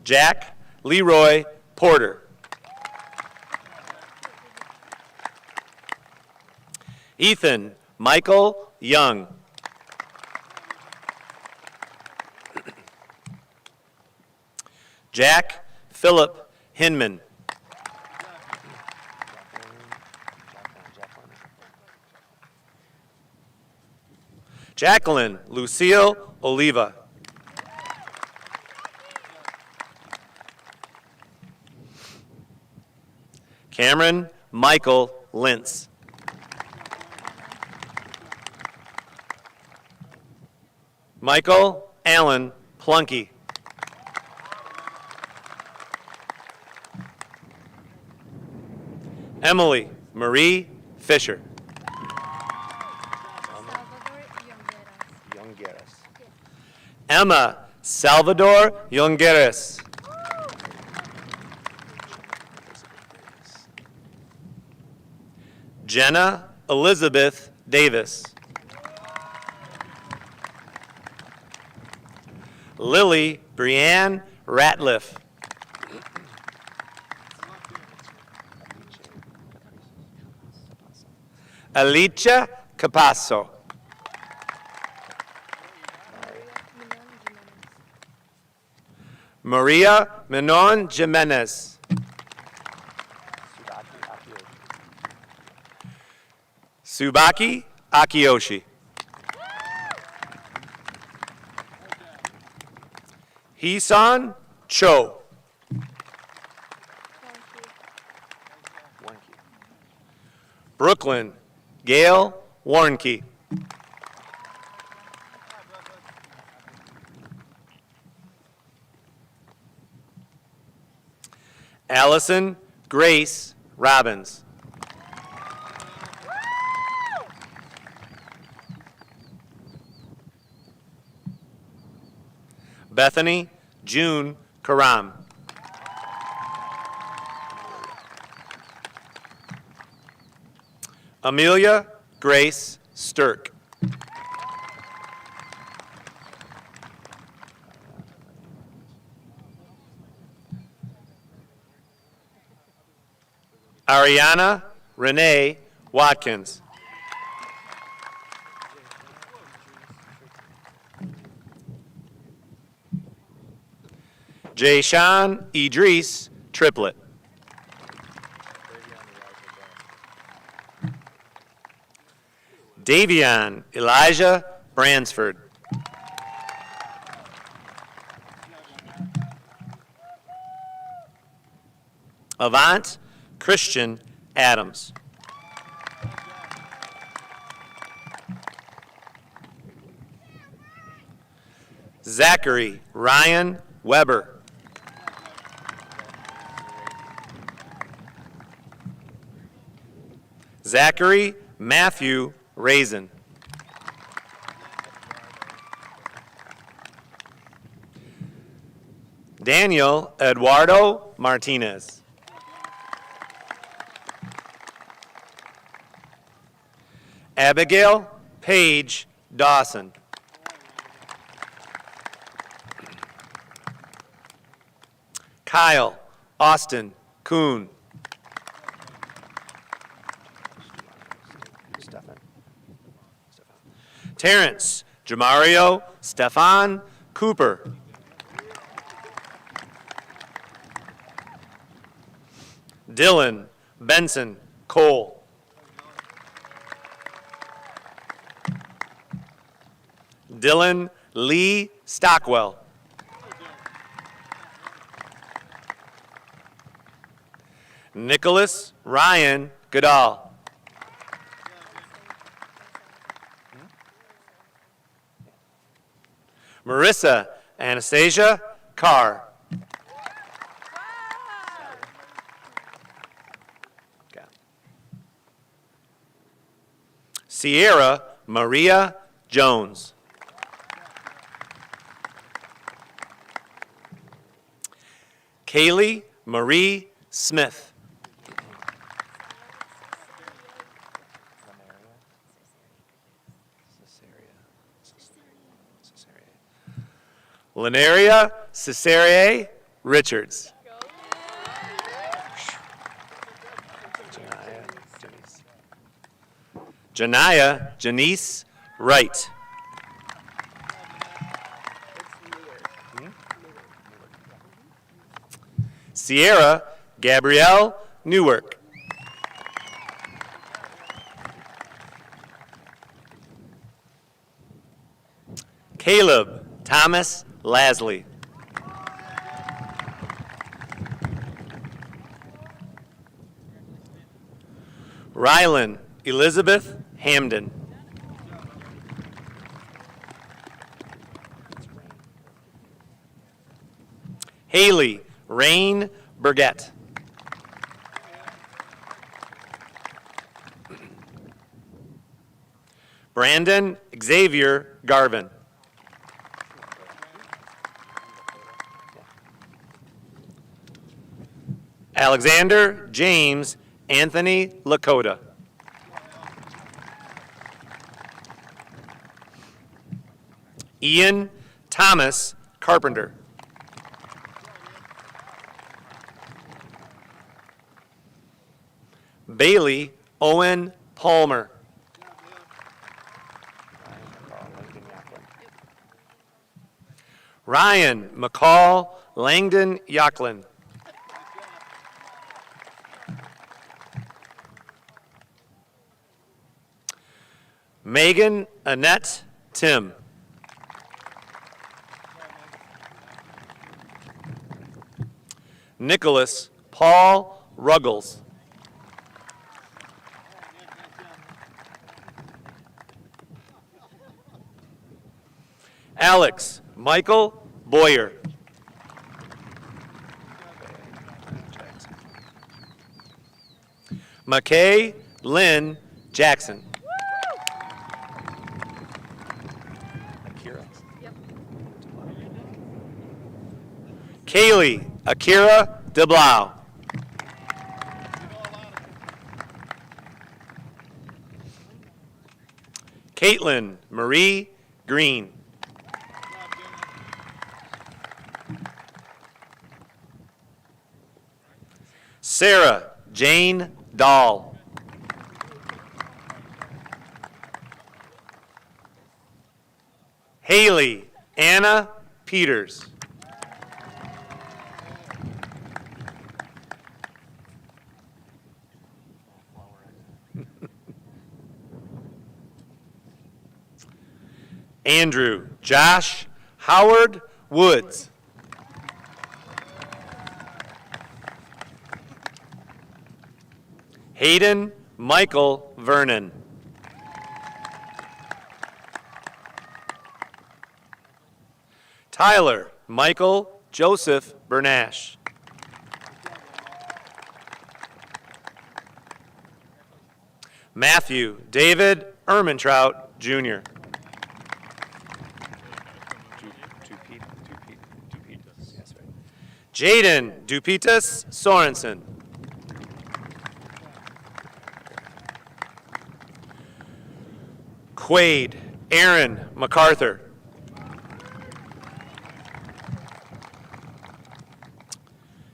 Jack Leroy Porter. Ethan Michael Young. Jack Philip Hinman. Jacqueline Lucille Oliva. Cameron Michael Lintz. Michael Allen Plunky. Emily Marie Fisher. Emma Salvador Yongueras. Jenna Elizabeth Davis. Lily Brianne Ratliff. Alicia Capasso. Maria Menon Jimenez. Subaki Akiyoshi. Hisan Cho. Brooklyn Gail Warnke. Allison Grace Robbins. Bethany June Karam. Amelia Grace Sturk. Ariana Renee Watkins. Jayshawn Idris Triplet. Davion Elijah Bransford. Avant Christian Adams. Zachary Ryan Weber. Zachary Matthew Raisin. Daniel Eduardo Martinez. Abigail Paige Dawson. Kyle Austin Kuhn. Terrence Jamario Stefan Cooper. Dylan Benson Cole. Dylan Lee Stockwell. Nicholas Ryan Goodall. Marissa Anastasia Carr. Sierra Maria Jones. Kaylee Marie Smith. Lanaria Cesarie Richards. Janaya Janice Wright. Sierra Gabrielle Newark. Caleb Thomas Lasley. Rylan Elizabeth Hamden. Haley Rain Burgett. Brandon Xavier Garvin. Alexander James Anthony Lakota. Ian Thomas Carpenter. Bailey Owen Palmer. Ryan McCall Langdon Yocklin. Megan Annette Tim. Nicholas Paul Ruggles. Alex Michael Boyer. McKay Lynn Jackson. Kaylee Akira DeBlau. Caitlin Marie Green. Sarah Jane Dahl. Haley Anna Peters. Andrew Josh Howard Woods. Hayden Michael Vernon. Tyler Michael Joseph Bernash. Matthew David Ermentrout Jr. Jaden Dupitas Sorensen. Quaid Aaron MacArthur.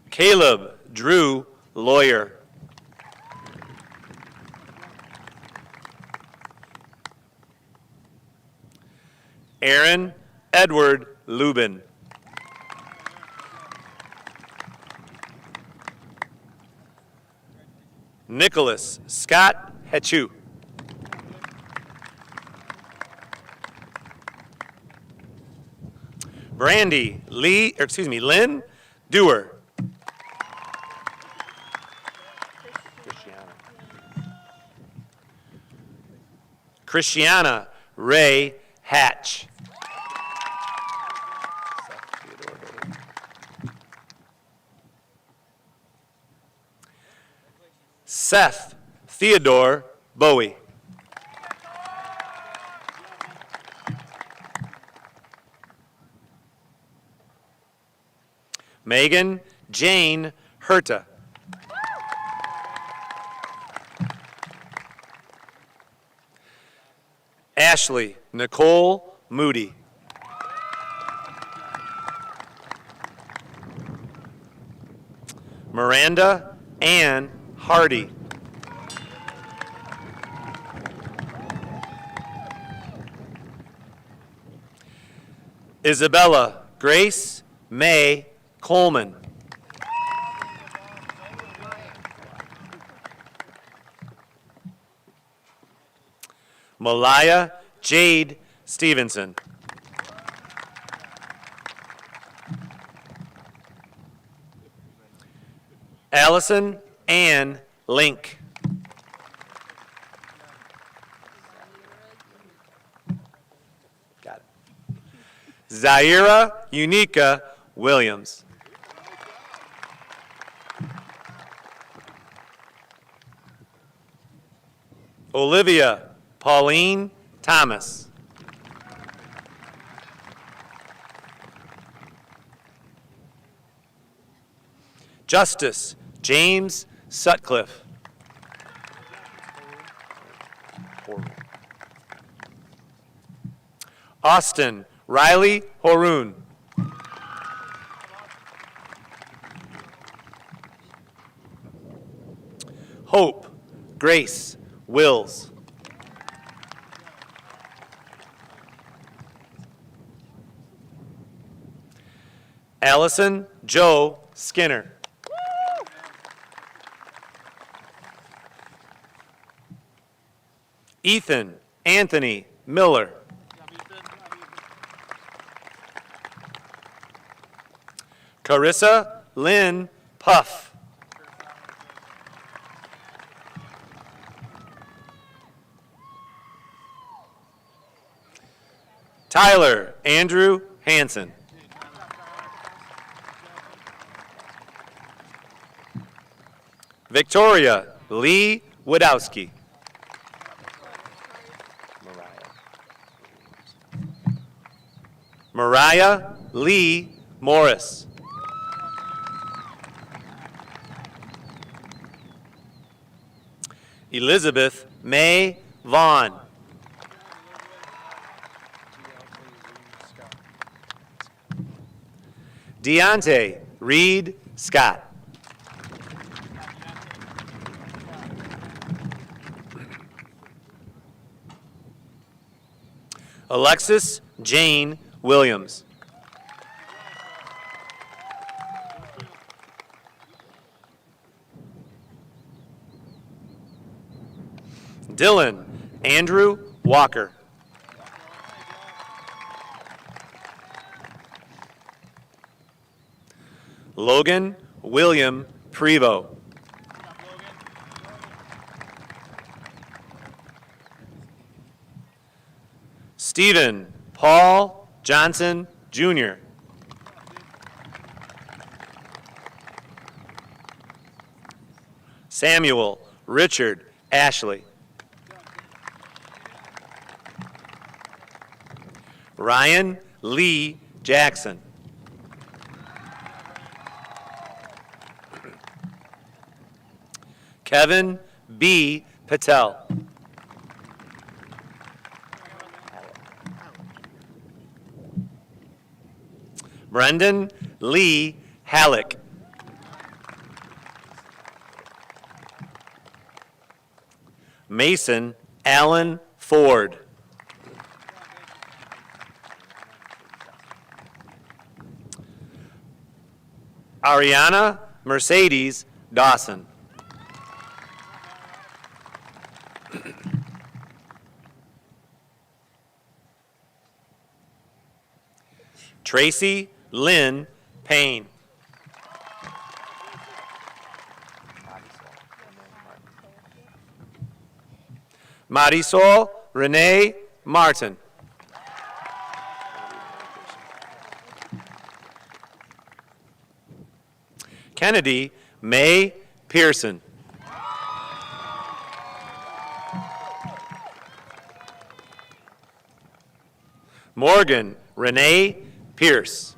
Caleb Drew Lawyer. Aaron Edward Lubin. Nicholas Scott Hechu. Lynn Dewar. Christiana Ray Hatch. Seth Theodore Bowie. Megan Jane Herta. Ashley Nicole Moody. Miranda Ann Hardy. Isabella Grace May Coleman. Malaya Jade Stevenson. Allison Ann Link. Got it. Zaira Unica Williams. Olivia Pauline Thomas. Justice James Sutcliffe. Austin Riley Horoon. Hope Grace Wills. Allison Joe Skinner. Ethan Anthony Miller. Carissa Lynn Puff. Tyler Andrew Hansen. Victoria Lee Wadowski. Mariah Lee Morris. Elizabeth May Vaughn. Deontay Reed Scott. Alexis Jane Williams. Dylan Andrew Walker. Logan William Prevost. Stephen Paul Johnson Jr. Samuel Richard Ashley. Ryan Lee Jackson. Kevin B. Patel. Brendan Lee Halleck. Mason Allen Ford. Ariana Mercedes Dawson. Tracy Lynn Payne. Marisol Renee Martin. Kennedy May Pearson. Morgan Renee Pierce.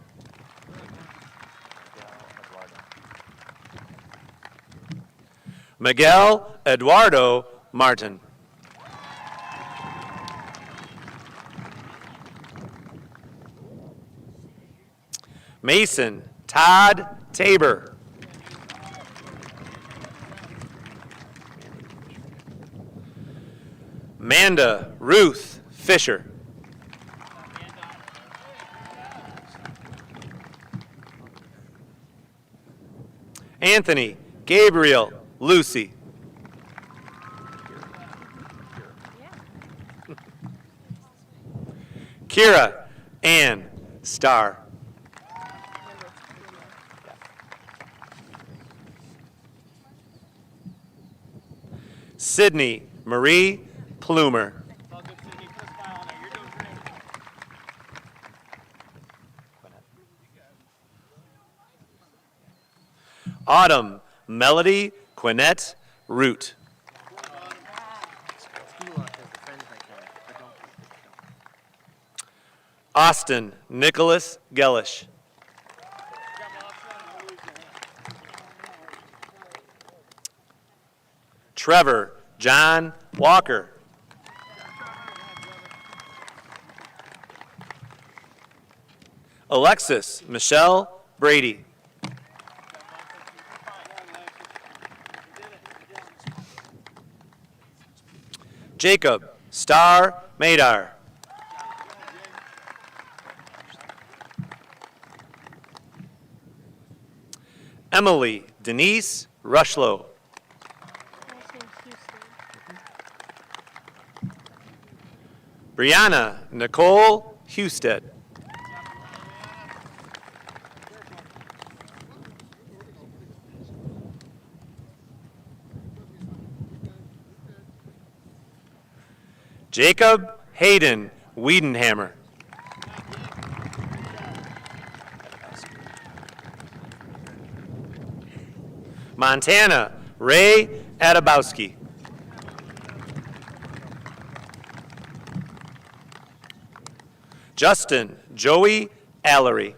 Miguel Eduardo Martin. Mason Todd Tabor. Amanda Ruth Fisher. Anthony Gabriel Lucy. Kira Ann Starr. Sydney Marie Plumer. Autumn Melody Quinette Root. Austin Nicholas Gellish. Trevor John Walker. Alexis Michelle Brady. Jacob Star Madar. Emily Denise Rushlow. Brianna Nicole Husted. Jacob Hayden Wiedenhammer. Montana Ray Adabowski. Justin Joey Allery.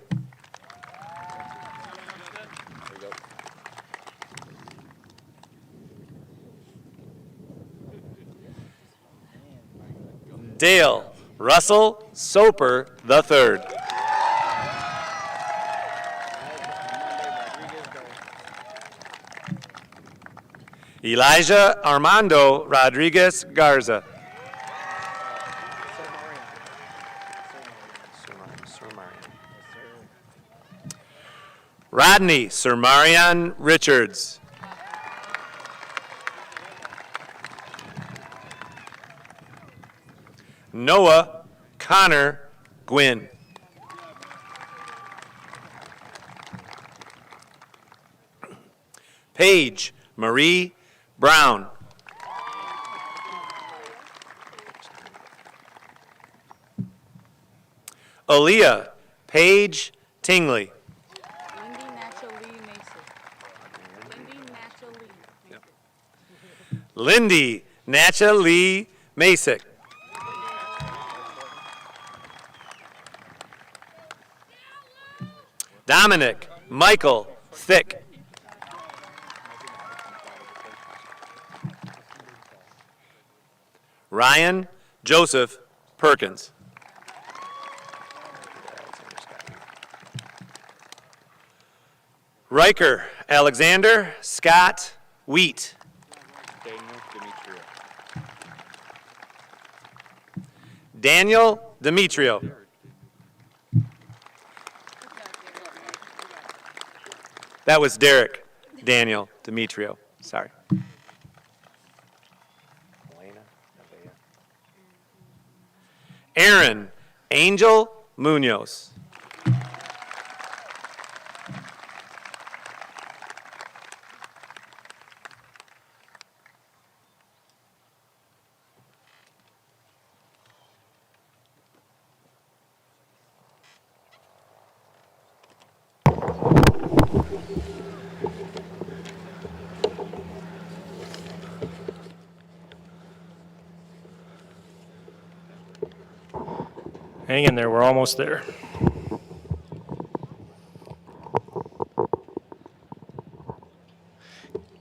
Dale Russell Soper III. Elijah Armando Rodriguez Garza. Rodney Sirmarian Richards. Noah Connor Gwynn. Paige Marie Brown. Aaliyah Paige Tingley. Lindy Natcha Lee Masick. Dominic Michael Thick. Ryan Joseph Perkins. Riker Alexander Scott Wheat. Daniel Demetrio. That was Derek Daniel Demetrio. Sorry. Aaron Angel Munoz. Hang in there, we're almost there.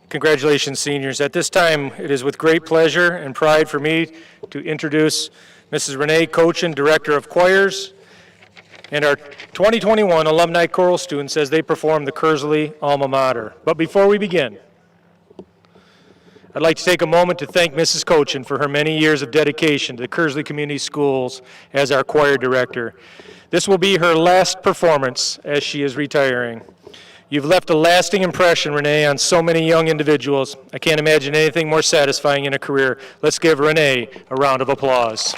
Congratulations, seniors. At this time, it is with great pleasure and pride for me to introduce Mrs. Renee Cochin, Director of Choirs, and our 2021 alumni choral students as they perform the Kearsley alma mater. But before we begin, I'd like to take a moment to thank Mrs. Cochin for her many years of dedication to the Kearsley Community Schools as our choir director. This will be her last performance as she is retiring. You've left a lasting impression, Renee, on so many young individuals. I can't imagine anything more satisfying in a career. Let's give Renee a round of applause.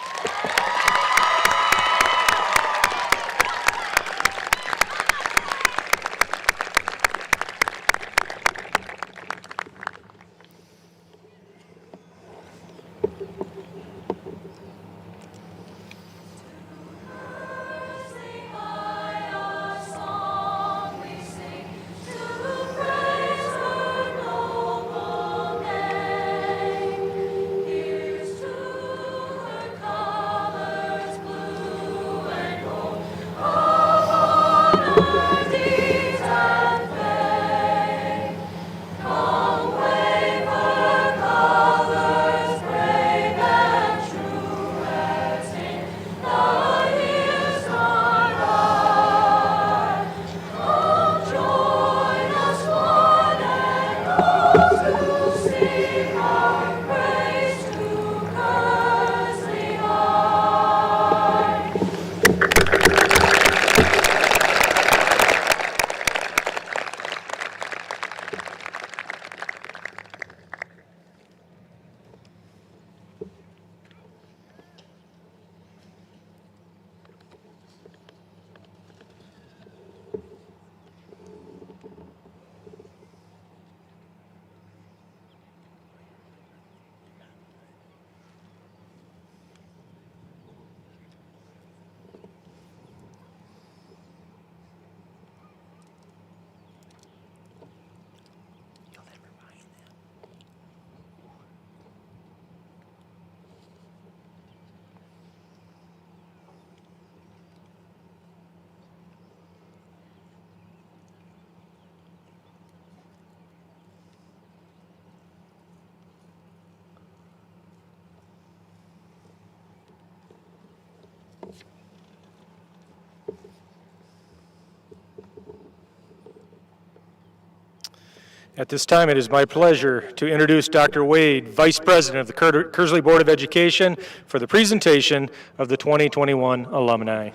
At this time, it is my pleasure to introduce Dr. Wade, Vice President of the Kearsley Board of Education, for the presentation of the 2021 alumni.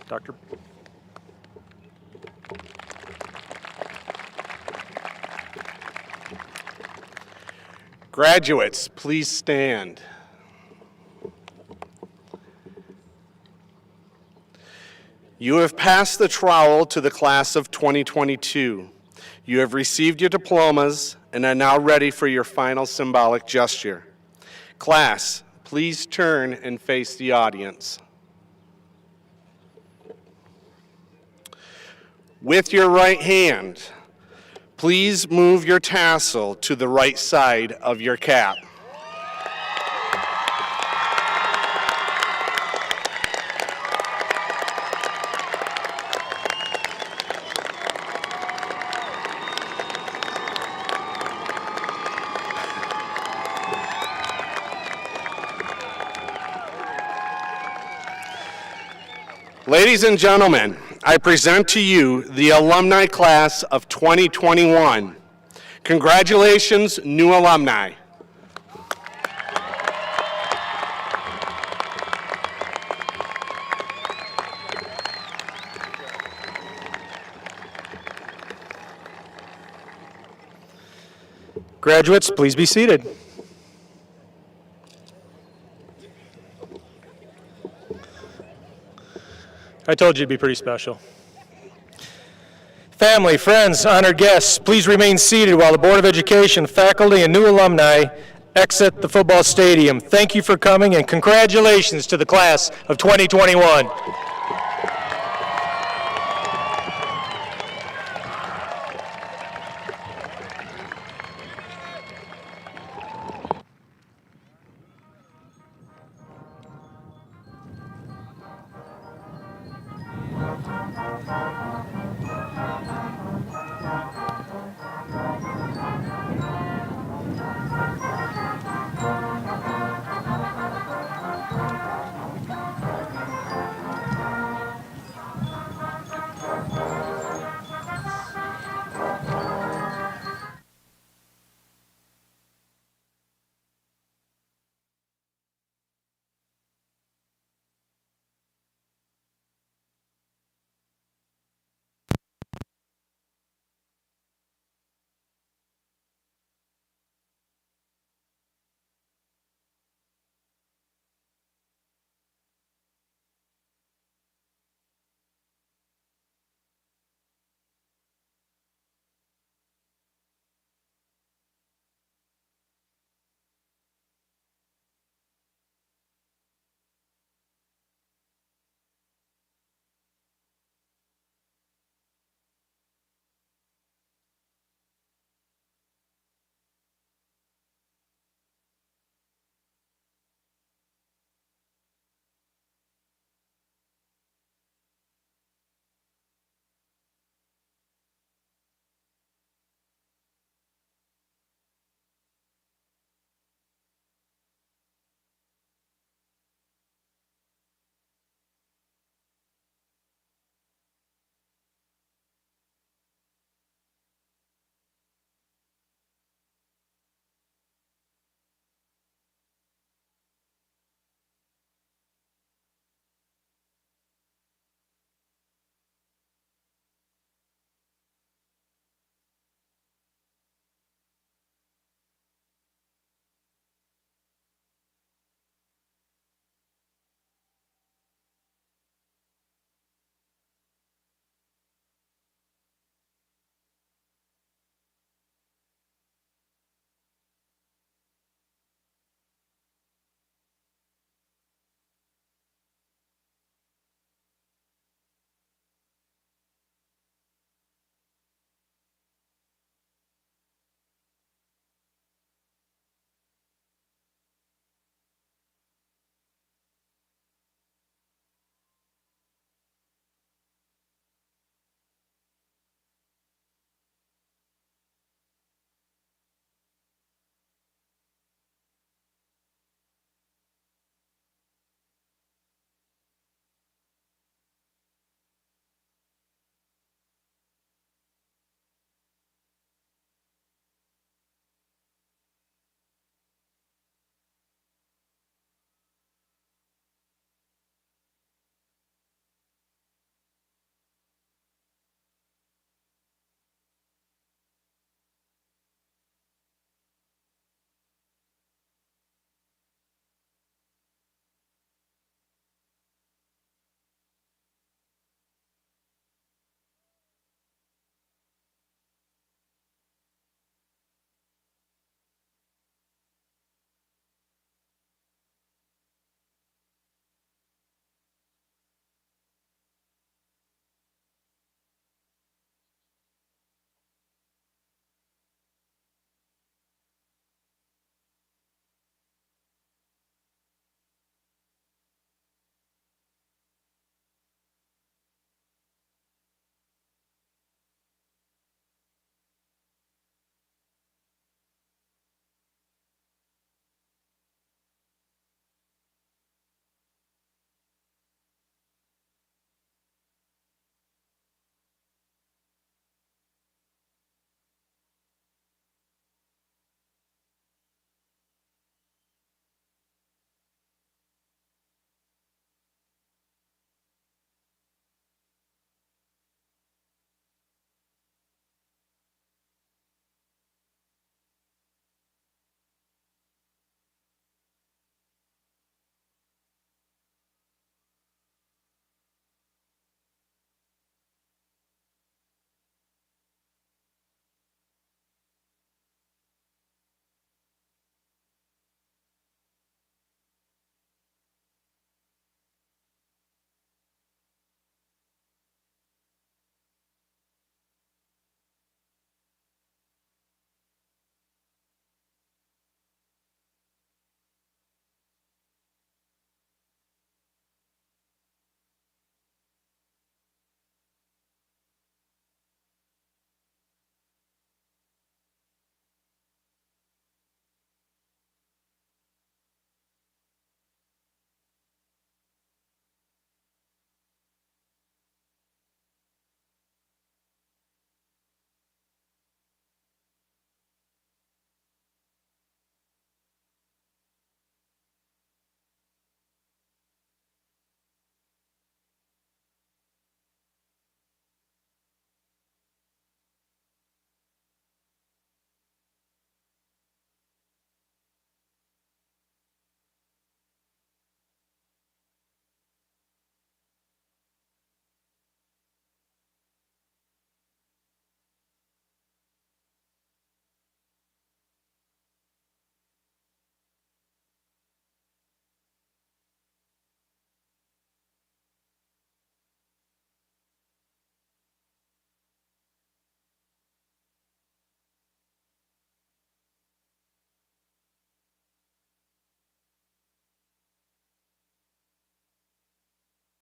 Dr. Graduates, please stand. You have passed the trowel to the class of 2022. You have received your diplomas and are now ready for your final symbolic gesture. Class, please turn and face the audience. With your right hand, please move your tassel to the right side of your cap. Ladies and gentlemen, I present to you the alumni class of 2021. Congratulations, new alumni. Graduates, please be seated. I told you it'd be pretty special. Family, friends, honored guests, please remain seated while the Board of Education, faculty, and new alumni exit the football stadium. Thank you for coming, and congratulations to the class of 2021.